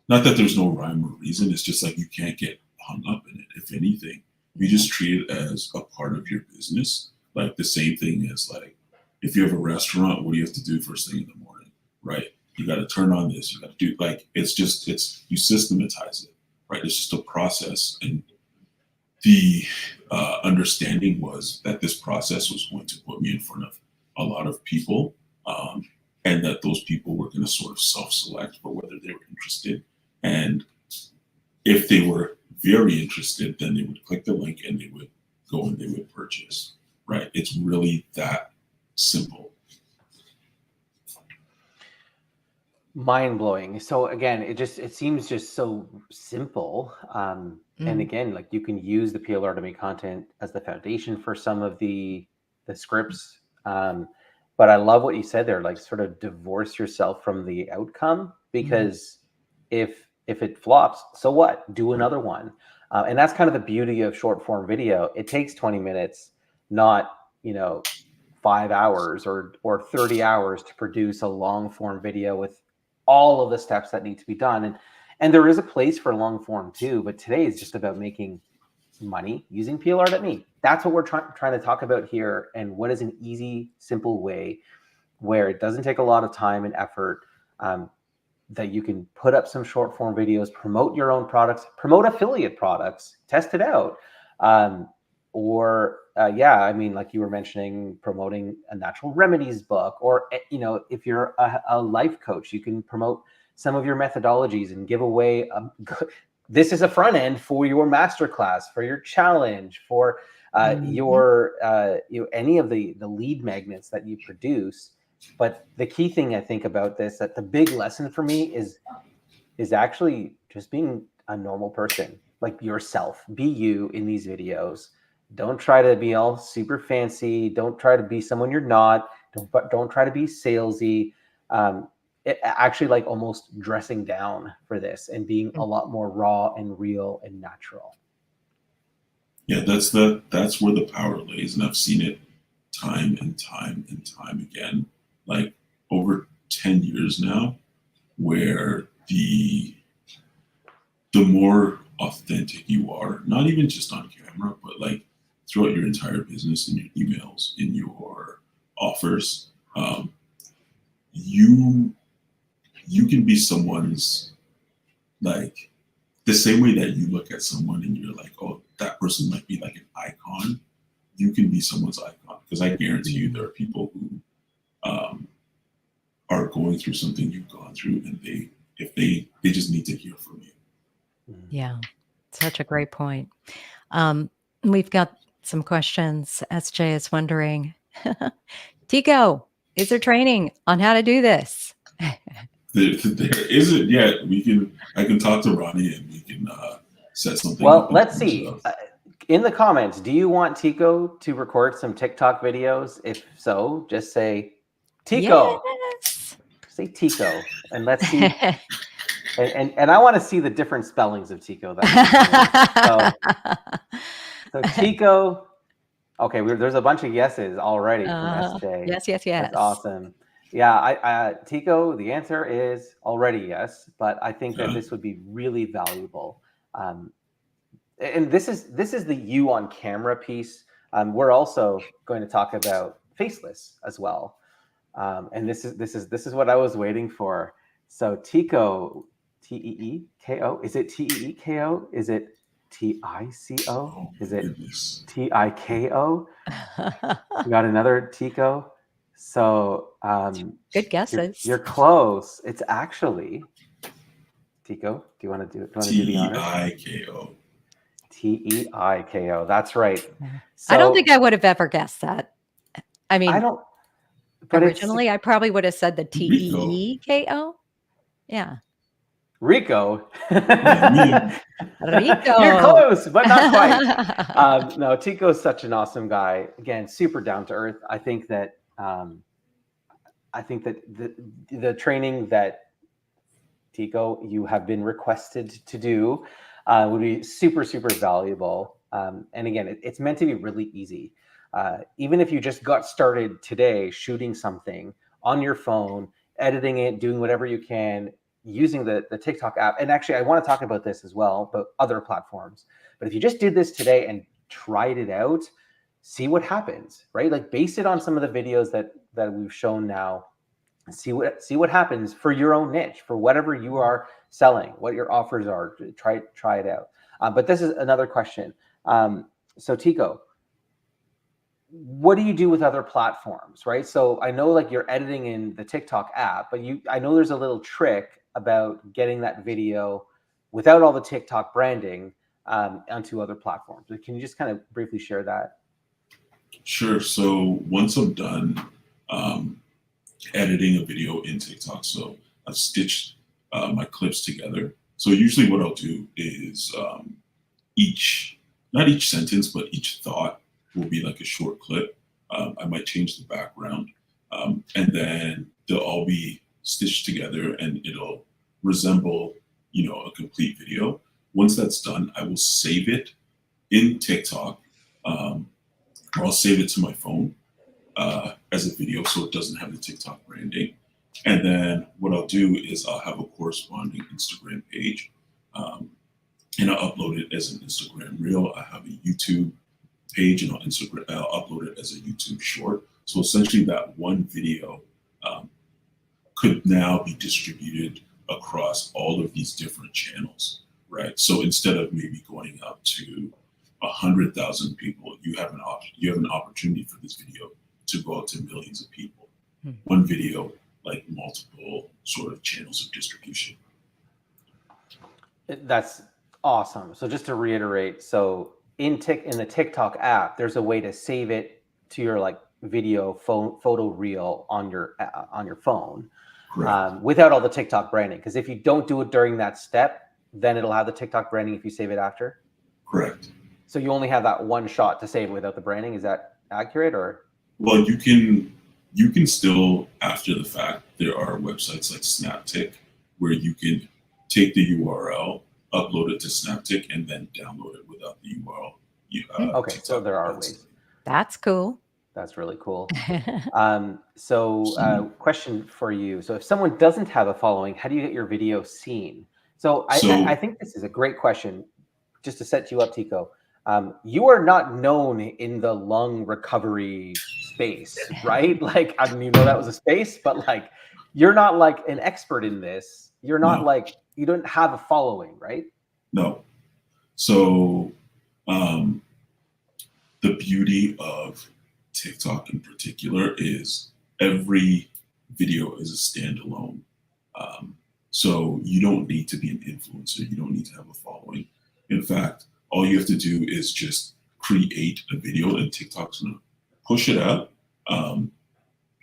that there's no rhyme or reason. It's just like you can't get hung up in it. If anything, you just treat it as a part of your business. Like the same thing as like, if you have a restaurant, what do you have to do first thing in the morning, right? You got to turn on this. You got to do like, it's you systematize it, right? It's just a process. And the understanding was that this process was going to put me in front of a lot of people, and that those people were going to sort of self-select for whether they were interested. And if they were very interested, then they would click the link and they would go and they would purchase, right? It's really that simple. Mind-blowing. So again, it seems just so simple. And again, like you can use the PLR.me content as the foundation for some of the scripts. But I love what you said there, like sort of divorce yourself from the outcome, because if it flops, so what? Do another one. And that's kind of the beauty of short form video. It takes 20 minutes, not 5 hours or 30 hours to produce a long form video with all of the steps that need to be done. And there is a place for long form too, but today is just about making money using PLR.me. That's what we're trying to talk about here. And what is an easy, simple way where it doesn't take a lot of time and effort, that you can put up some short form videos, promote your own products, promote affiliate products, test it out. I mean, like you were mentioning, promoting a natural remedies book, or, if you're a life coach, you can promote some of your methodologies and give away. This is a front end for your masterclass, for your challenge, for your any of the lead magnets that you produce. But the key thing I think about this, that the big lesson for me is actually just being a normal person, like yourself. Be you in these videos. Don't try to be all super fancy. Don't try to be someone you're not. Don't try to be salesy. Actually, like almost dressing down for this and being a lot more raw and real and natural. Yeah, that's where the power lays, and I've seen it time and time and time again, like over 10 years now, where the more authentic you are, not even just on camera, but like throughout your entire business, in your emails, in your offers, you can be someone's, like, the same way that you look at someone and you're like, oh, that person might be like an icon. You can be someone's icon, because I guarantee you there are people who are going through something you've gone through, and they just need to hear from you. Yeah, such a great point. We've got some questions. SJ is wondering, Tico, is there training on how to do this? There isn't yet. I can talk to Ronnie and we can set something Well, up. let's see. In the comments, do you want Tico to record some TikTok videos? If so, just say Tico. Yes. Say Tico, and let's see. and I want to see the different spellings of Tico. So Tico. Okay, there's a bunch of yeses already from SJ. Yes. That's awesome. Yeah, Tico, the answer is already yes, but I think that this would be really valuable. And this is the you on camera piece. We're also going to talk about Faceless as well. And this is what I was waiting for. So Tico, Teeko, is it Teeko? Is it Tico? Is it Tiko? We got another Tico. So good guesses. You're close. It's actually Tico. Do you want to do the honors? Teiko. Teiko. That's right. So, I don't think I would have ever guessed that. I mean, I don't. But originally, I probably would have said the Teeko. Yeah. Rico. Rico. You're close, but not quite. No, Tico's such an awesome guy. Again, super down to earth. I think that the training that Tico you have been requested to do would be super, super valuable. And again, it's meant to be really easy. Even if you just got started today shooting something on your phone, editing it, doing whatever you can, using the TikTok app. And actually, I want to talk about this as well, but other platforms. But if you just did this today and tried it out, see what happens, right? Like base it on some of the videos that we've shown now. See what happens for your own niche, for whatever you are selling, what your offers are. Try it out. But this is another question. So Tico, what do you do with other platforms, right? So I know like you're editing in the TikTok app, but I know there's a little trick about getting that video without all the TikTok branding onto other platforms. Can you just kind of briefly share that? Sure. So once I'm done editing a video in TikTok, so I've stitched my clips together. So usually what I'll do is not each sentence, but each thought will be like a short clip. I might change the background, and then they'll all be stitched together, and it'll resemble, a complete video. Once that's done, I will save it in TikTok, or I'll save it to my phone as a video, so it doesn't have the TikTok branding. And then what I'll do is I'll have a corresponding Instagram page. And I'll upload it as an Instagram reel. I have a YouTube page, and I'll upload it as a YouTube short. So essentially, that one video could now be distributed across all of these different channels, right? So instead of maybe going up to 100,000 people, you have an opportunity for this video to go out to millions of people. One video, like multiple sort of channels of distribution. That's awesome. So just to reiterate, so in the TikTok app, there's a way to save it to your like video photo reel on your phone, without all the TikTok branding. Because if you don't do it during that step, then it'll have the TikTok branding if you save it after. Correct. So you only have that one shot to save it without the branding. Is that accurate, or? Well, you can still, after the fact, there are websites like Snaptic where you can take the URL, upload it to Snaptic, and then download it without the URL. Okay, so there are ways. That's cool. That's really cool. Question for you. So if someone doesn't have a following, how do you get your video seen? I think this is a great question, just to set you up, Tico. You are not known in the lung recovery space, right? Like, I mean, that was a space, but like, you're not like an expert in this. You're not like, you don't have a following, right? No. So the beauty of TikTok in particular is every video is a standalone. So you don't need to be an influencer. You don't need to have a following. In fact, all you have to do is just create a video, and TikTok's gonna push it out.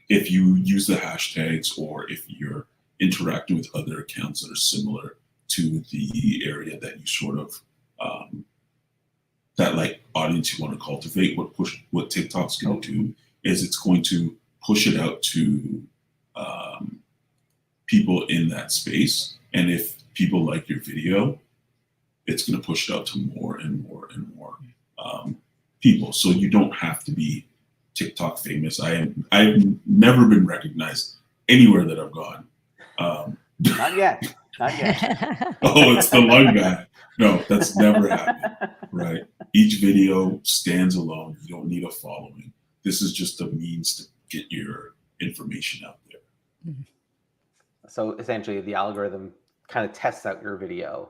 If you use the hashtags, or if you're interacting with other accounts that are similar to the area that you sort of that like audience you want to cultivate, what TikTok's going to do is it's going to push it out to people in that space. And if people like your video, it's going to push it out to more and more and more people. So you don't have to be TikTok famous. I've never been recognized anywhere that I've gone. Not yet. Not yet. Oh, it's the lung guy. No, that's never happened. Right? Each video stands alone. You don't need a following. This is just a means to get your information out there. So essentially, the algorithm kind of tests out your video.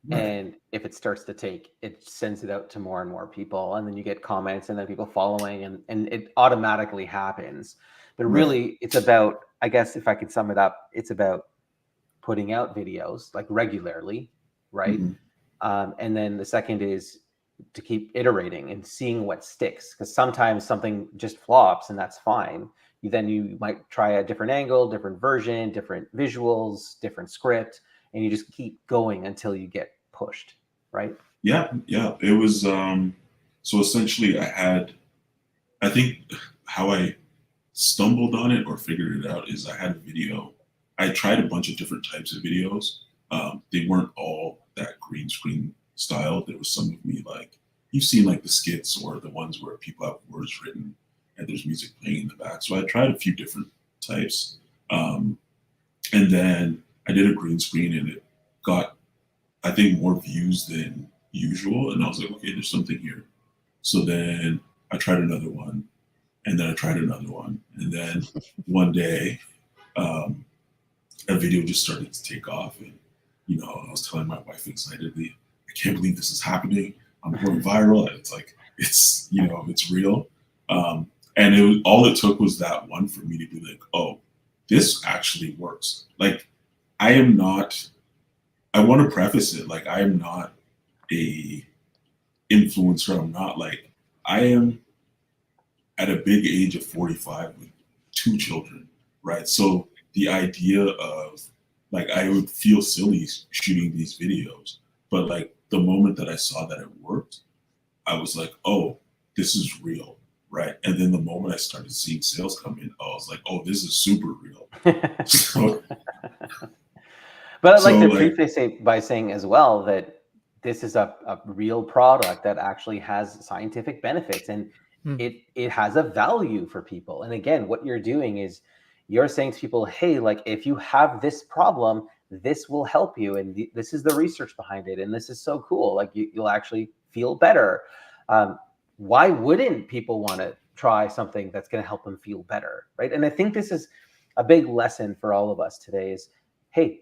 Right. And if it starts to take, it sends it out to more and more people, and then you get comments, and then people following, and it automatically happens. But really, it's about, I guess if I could sum it up, it's about putting out videos like regularly, right? And then the second is to keep iterating and seeing what sticks, because sometimes something just flops, and that's fine. You might try a different angle, different version, different visuals, different script, and you just keep going until you get pushed, right? Yeah. It was so essentially I think how I stumbled on it or figured it out is I had a video. I tried a bunch of different types of videos. They weren't all that green screen style. There was some of me like you've seen like the skits or the ones where people have words written and there's music playing in the back. So I tried a few different types. And then I did a green screen and it got, I think, more views than usual. And I was like, okay, there's something here. So then I tried another one, and then I tried another one. And then one day, a video just started to take off. And, I was telling my wife excitedly, I can't believe this is happening. I'm going viral. And it's like, it's real. And all it took was that one for me to be like, oh, this actually works. Like, I want to preface it, like, I am not a influencer. I am at a big age of 45 with 2 children, right? So the idea of, like, I would feel silly shooting these videos, but like the moment that I saw that it worked, I was like, oh, this is real, right? And then the moment I started seeing sales come in, I was like, oh, this is super real. So, but I'd like to preface it by saying as well that this is a real product that actually has scientific benefits, and it has a value for people. And again, what you're doing is you're saying to people, hey, like, if you have this problem, this will help you, and this is the research behind it, and this is so cool. Like, you'll actually feel better. Why wouldn't people want to try something that's going to help them feel better, right? And I think this is a big lesson for all of us today is, hey,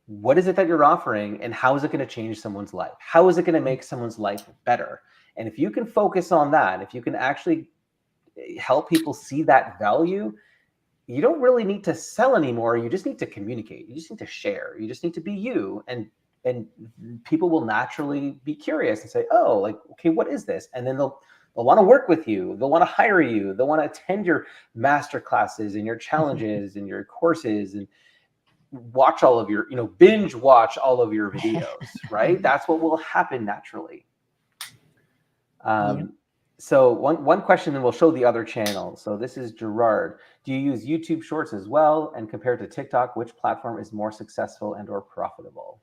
what is it that you're offering, and how is it going to change someone's life? How is it going to make someone's life better? And if you can focus on that, if you can actually help people see that value, you don't really need to sell anymore. You just need to communicate. You just need to share. You just need to be you. And people will naturally be curious and say, oh, like, okay, what is this? And then they'll want to work with you. They'll want to hire you. They'll want to attend your master classes and your challenges and your courses, and watch all of your, binge watch all of your videos, right? That's what will happen naturally. So one question, then we'll show the other channels. So this is Gerard. Do you use YouTube Shorts as well? And compared to TikTok, which platform is more successful and or profitable?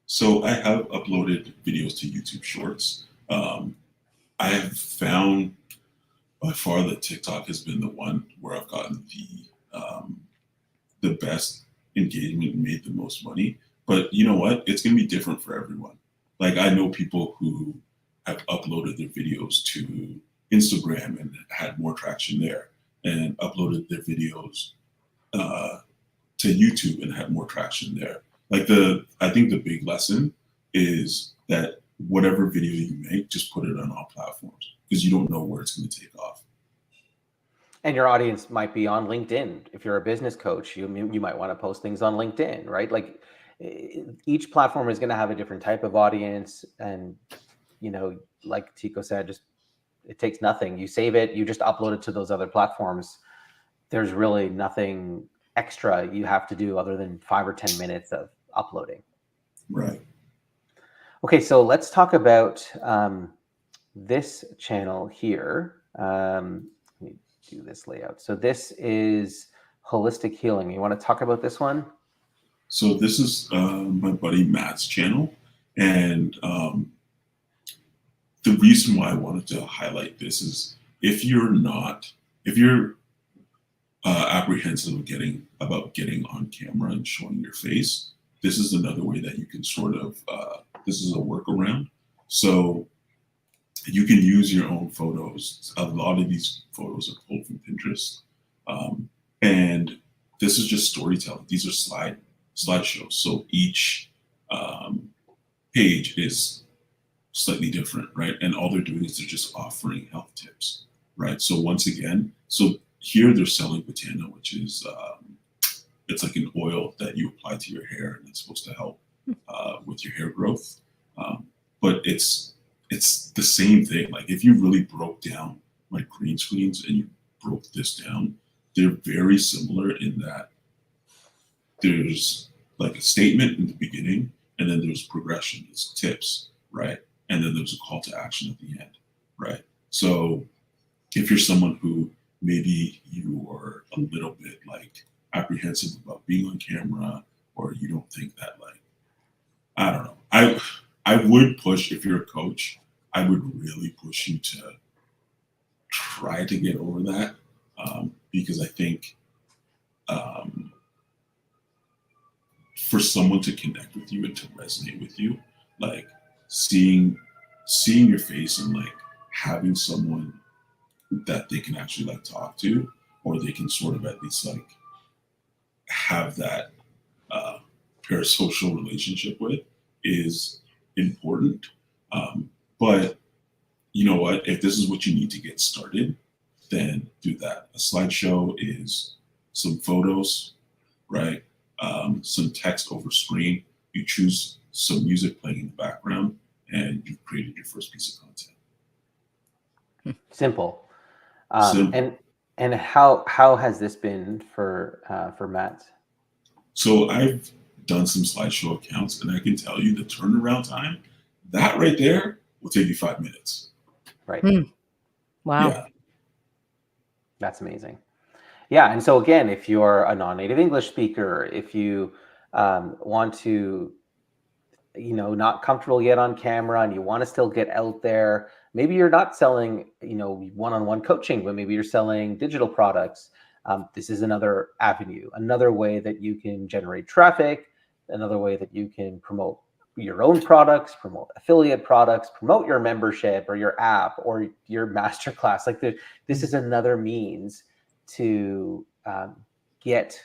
So I have uploaded videos to YouTube Shorts. I have found by far that TikTok has been the one where I've gotten the best engagement and made the most money. But you know what? It's going to be different for everyone. Like, I know people who have uploaded their videos to Instagram and had more traction there, and uploaded their videos to YouTube and had more traction there. Like, I think the big lesson is that whatever video you make, just put it on all platforms, because you don't know where it's going to take off. And your audience might be on LinkedIn. If you're a business coach, you might want to post things on LinkedIn, right? Like, each platform is going to have a different type of audience. And, like Tico said, it takes nothing. You save it, you just upload it to those other platforms. There's really nothing extra you have to do other than 5 or 10 minutes of uploading. Right. Okay, so let's talk about this channel here. Let me do this layout. So this is Holistic Healing. You want to talk about this one? So this is my buddy Matt's channel. And the reason why I wanted to highlight this is if you're apprehensive about getting on camera and showing your face, this is another way that you can sort of, this is a workaround. So you can use your own photos. A lot of these photos are pulled from Pinterest. And this is just storytelling. These are slideshows. So each page is slightly different, right? And all they're doing is they're just offering health tips, right? So once again, here they're selling Botana, which is it's like an oil that you apply to your hair, and it's supposed to help with your hair growth. But it's the same thing. Like, if you really broke down my green screens and you broke this down, they're very similar in that there's like a statement in the beginning, and then there's progression, it's tips, right? And then there's a call to action at the end, right? So if you're someone who maybe you are a little bit like apprehensive about being on camera, or you don't think that, like, I don't know. I would push, if you're a coach, I would really push you to try to get over that, because I think for someone to connect with you and to resonate with you, like seeing your face and like having someone that they can actually like talk to, or they can sort of at least like have that parasocial relationship with, is important. But you know what? If this is what you need to get started, then do that. A slideshow is some photos, right? Some text over screen. You choose some music playing in the background, and you've created your first piece of content. Simple. Simple. And how has this been for Matt? So I've done some slideshow accounts, and I can tell you the turnaround time, that right there will take you 5 minutes. Right. Wow. Yeah. That's amazing. Yeah. And so again, if you're a non-native English speaker, if you want to, not comfortable yet on camera and you want to still get out there, maybe you're not selling, one-on-one coaching, but maybe you're selling digital products. This is another avenue, another way that you can generate traffic, another way that you can promote your own products, promote affiliate products, promote your membership or your app or your masterclass. Like this is another means to get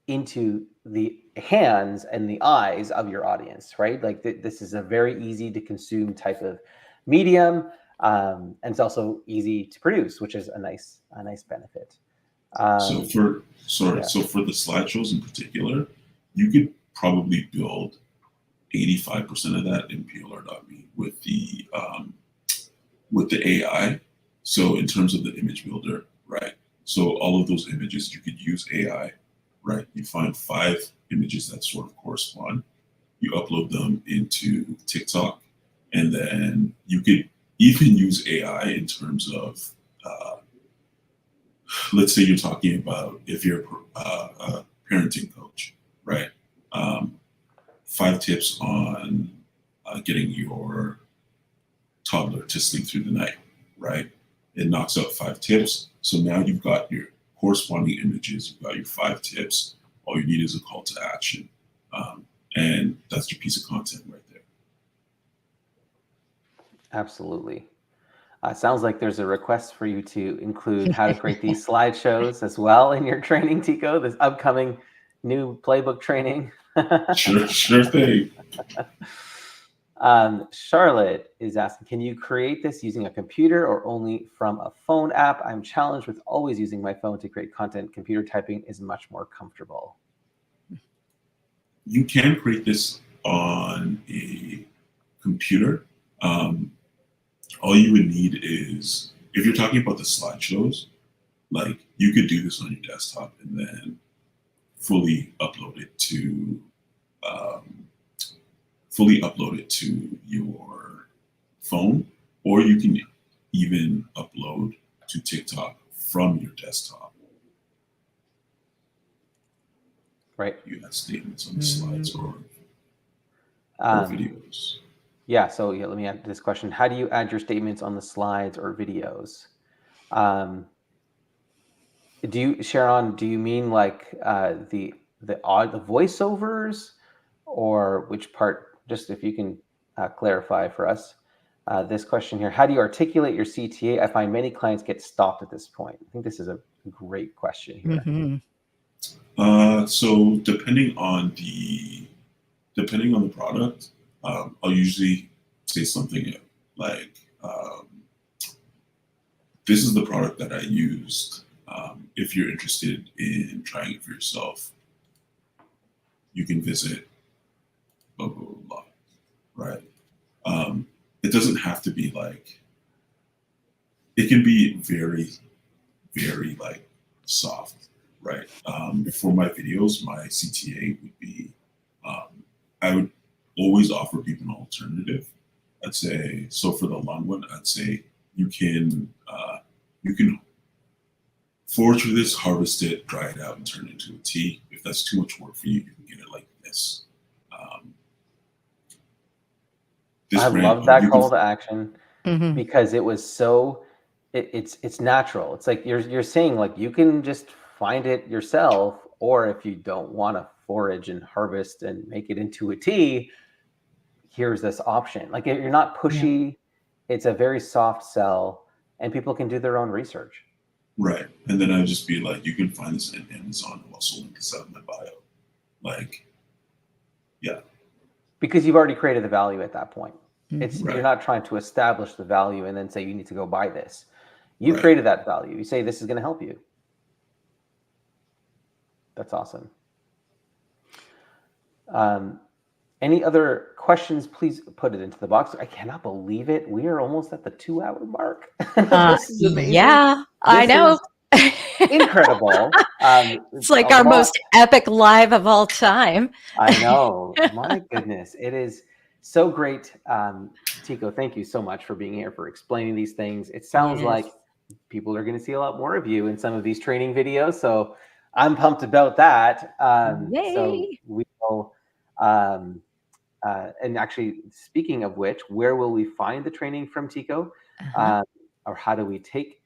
into the hands and the eyes of your audience, right? Like this is a very easy to consume type of medium, and it's also easy to produce, which is a nice benefit. So for the slideshows in particular, you could probably build 85% of that in PLR.me with the AI. So in terms of the image builder, right? So all of those images, you could use AI, right? You find 5 images that sort of correspond. You upload them into TikTok, and then you could even use AI in terms of, let's say you're talking about if you're a parenting coach, right? 5 tips on getting your toddler to sleep through the night, right? It knocks out 5 tips. So now you've got your corresponding images, you've got your 5 tips. All you need is a call to action. And that's your piece of content right there. Absolutely. Sounds like there's a request for you to include how to create these slideshows as well in your training, Tico, this upcoming new playbook training. Sure thing. Charlotte is asking, can you create this using a computer or only from a phone app? I'm challenged with always using my phone to create content. Computer typing is much more comfortable. You can create this on a computer. All you would need is, if you're talking about the slideshows, like you could do this on your desktop and then fully upload it to your phone, or you can even upload to TikTok from your desktop. Right. You have statements on the slides or videos. Yeah, so let me add this question. How do you add your statements on the slides or videos? Sharon, do you mean like the voiceovers, or which part? Just if you can clarify for us. This question here, how do you articulate your CTA? I find many clients get stopped at this point. I think this is a great question here. Mm-hmm. So depending on the product, I'll usually say something like, this is the product that I used. If you're interested in trying it for yourself, you can visit blah, blah, blah, blah, right? It doesn't have to be like, it can be very, very like soft, right? For my videos, my CTA would be, I would always offer people an alternative. I'd say, so for the long one, I'd say you can forage through this, harvest it, dry it out, and turn it into a tea. If that's too much work for you, you can get it like this. this I brain, love that you call can, to action Mhm. because it was so it's natural. It's like you're saying like you can just find it yourself, or if you don't want to forage and harvest and make it into a tea, here's this option. Like you're not Yeah. pushy. It's a very soft sell, and people can do their own research right. And then I'd just be like, you can find this on Amazon. I'll also link this out in my bio. Like, yeah, because you've already created the value at that point. It's Mhm. you're right, not trying to establish the value and then say you need to go buy this. You've right. created that value. You say this is going to help you. That's awesome. Um, any other questions? Please put it into the box. I cannot believe it. We are almost at the 2-hour mark. This is amazing. Yeah, I This know. is incredible. It's like A our lot. most epic live of all time. I know. My goodness. It is so great. Tico, thank you so much for being here, for explaining these things. It sounds Yes. like people are going to see a lot more of you in some of these training videos. So I'm pumped about that. So Yay. we will, um, and actually, speaking of which, where will we find the training from Tico? Uh-huh. Um, or how do we take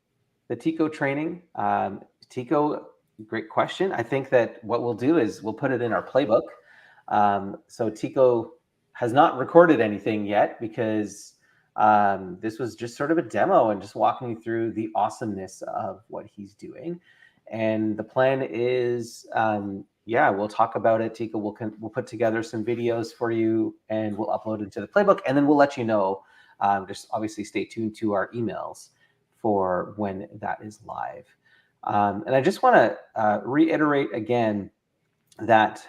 the Tico training? Tico, great question. I think that what we'll do is we'll put it in our playbook. So Tico has not recorded anything yet because this was just sort of a demo and just walking you through the awesomeness of what he's doing. And the plan is, yeah, we'll talk about it. Tico, we'll put together some videos for you and we'll upload it to the playbook, and then we'll let you know. Just obviously stay tuned to our emails for when that is live. And I just want to reiterate again that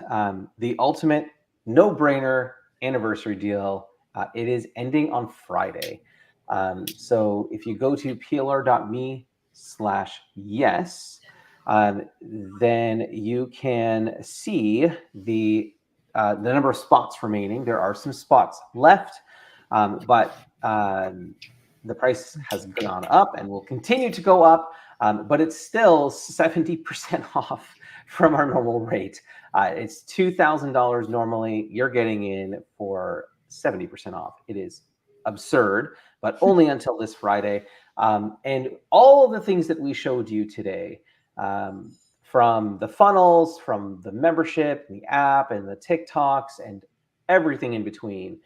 the ultimate no-brainer anniversary deal, it is ending on Friday. So if you go to PLR.me/yes, then you can see the number of spots remaining. There are some spots left, but the price has gone up and will continue to go up, but it's still 70% off from our normal rate. It's $2,000 normally. You're getting in for 70% off. It is absurd, but only until this Friday. And all of the things that we showed you today, from the funnels, from the membership, the app, and the TikToks, and everything in between,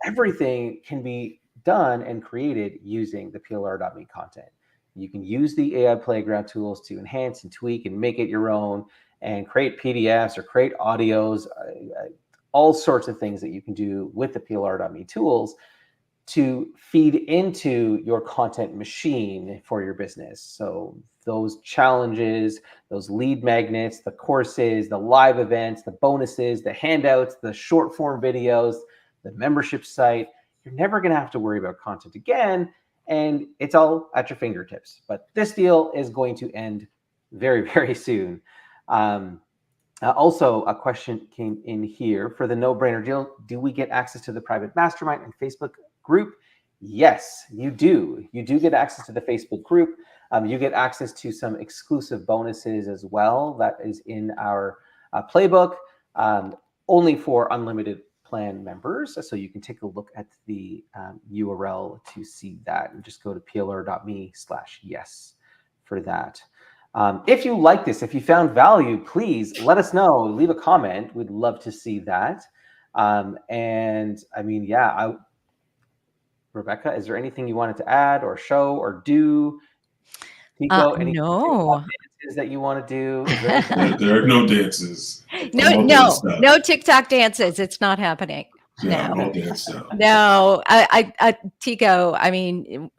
everything can be done and created using the PLR.me content. You can use the AI Playground tools to enhance and tweak and make it your own, and create PDFs or create audios, all sorts of things that you can do with the PLR.me tools to feed into your content machine for your business. So those challenges, those lead magnets, the courses, the live events, the bonuses, the handouts, the short form videos, the membership site, you're never going to have to worry about content again. And it's all at your fingertips. But this deal is going to end very, very soon. Also, a question came in here for the no-brainer deal. Do we get access to the private mastermind and Facebook group? Yes, you do. You do get access to the Facebook group. You get access to some exclusive bonuses as well. That is in our playbook, only for unlimited plan members. So you can take a look at the URL to see that, and just go to plr.me/yes for that. If you like this, if you found value, please let us know. Leave a comment. We'd love to see that. And I mean, yeah, Rebecca, is there anything you wanted to add or show or do? Pico, any TikTok No. dances that you want to do? Is there anything? There are no dances. No, I'm all no, danced out. no TikTok dances. It's not happening. Yeah, I'm No, all danced out. no. Tico, I mean,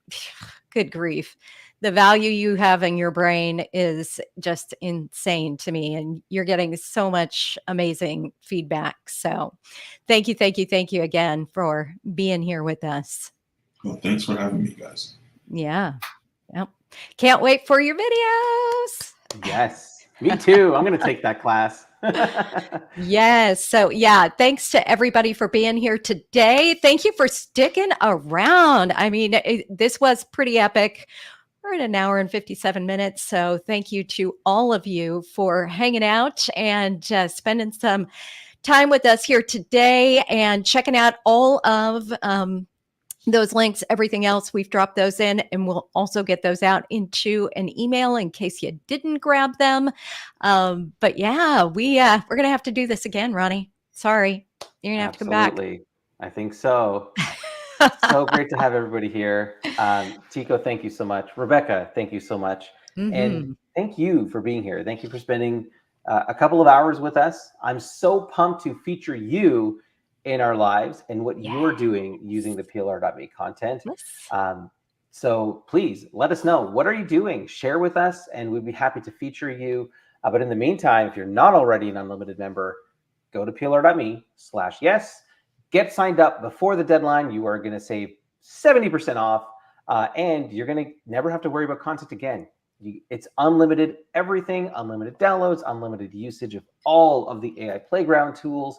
good grief. The value you have in your brain is just insane to me. And you're getting so much amazing feedback. So thank you, thank you, thank you again for being here with us. Well, thanks for having me, guys. Yeah. Yep. Can't wait for your videos. Yes, me too. I'm going to take that class. Yes. So, yeah, thanks to everybody for being here today. Thank you for sticking around. I mean, this was pretty epic. We're at an hour and 57 minutes. So, thank you to all of you for hanging out and spending some time with us here today and checking out all of those links, everything else. We've dropped those in, and we'll also get those out into an email in case you didn't grab them. But yeah, we're going to have to do this again, Ronnie. Sorry. You're going to have to come back. Absolutely. I think so. So great to have everybody here. Tico, thank you so much. Rebecca, thank you so much. And thank you for being here. Thank you for spending a couple of hours with us. I'm so pumped to feature you in our lives and what you're doing using the PLR.me content. Yes. So please let us know. What are you doing? Share with us, and we'd be happy to feature you. But in the meantime, if you're not already an unlimited member, go to PLR.me/yes. Get signed up before the deadline. You are going to save 70% off, and you're going to never have to worry about content again. It's unlimited everything, unlimited downloads, unlimited usage of all of the AI Playground tools,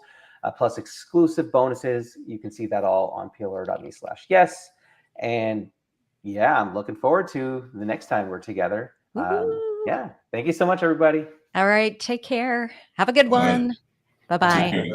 plus exclusive bonuses. You can see that all on PLR.me/yes. And yeah, I'm looking forward to the next time we're together. Yeah, thank you so much, everybody. All right. Take care. Have a good one. Bye-bye.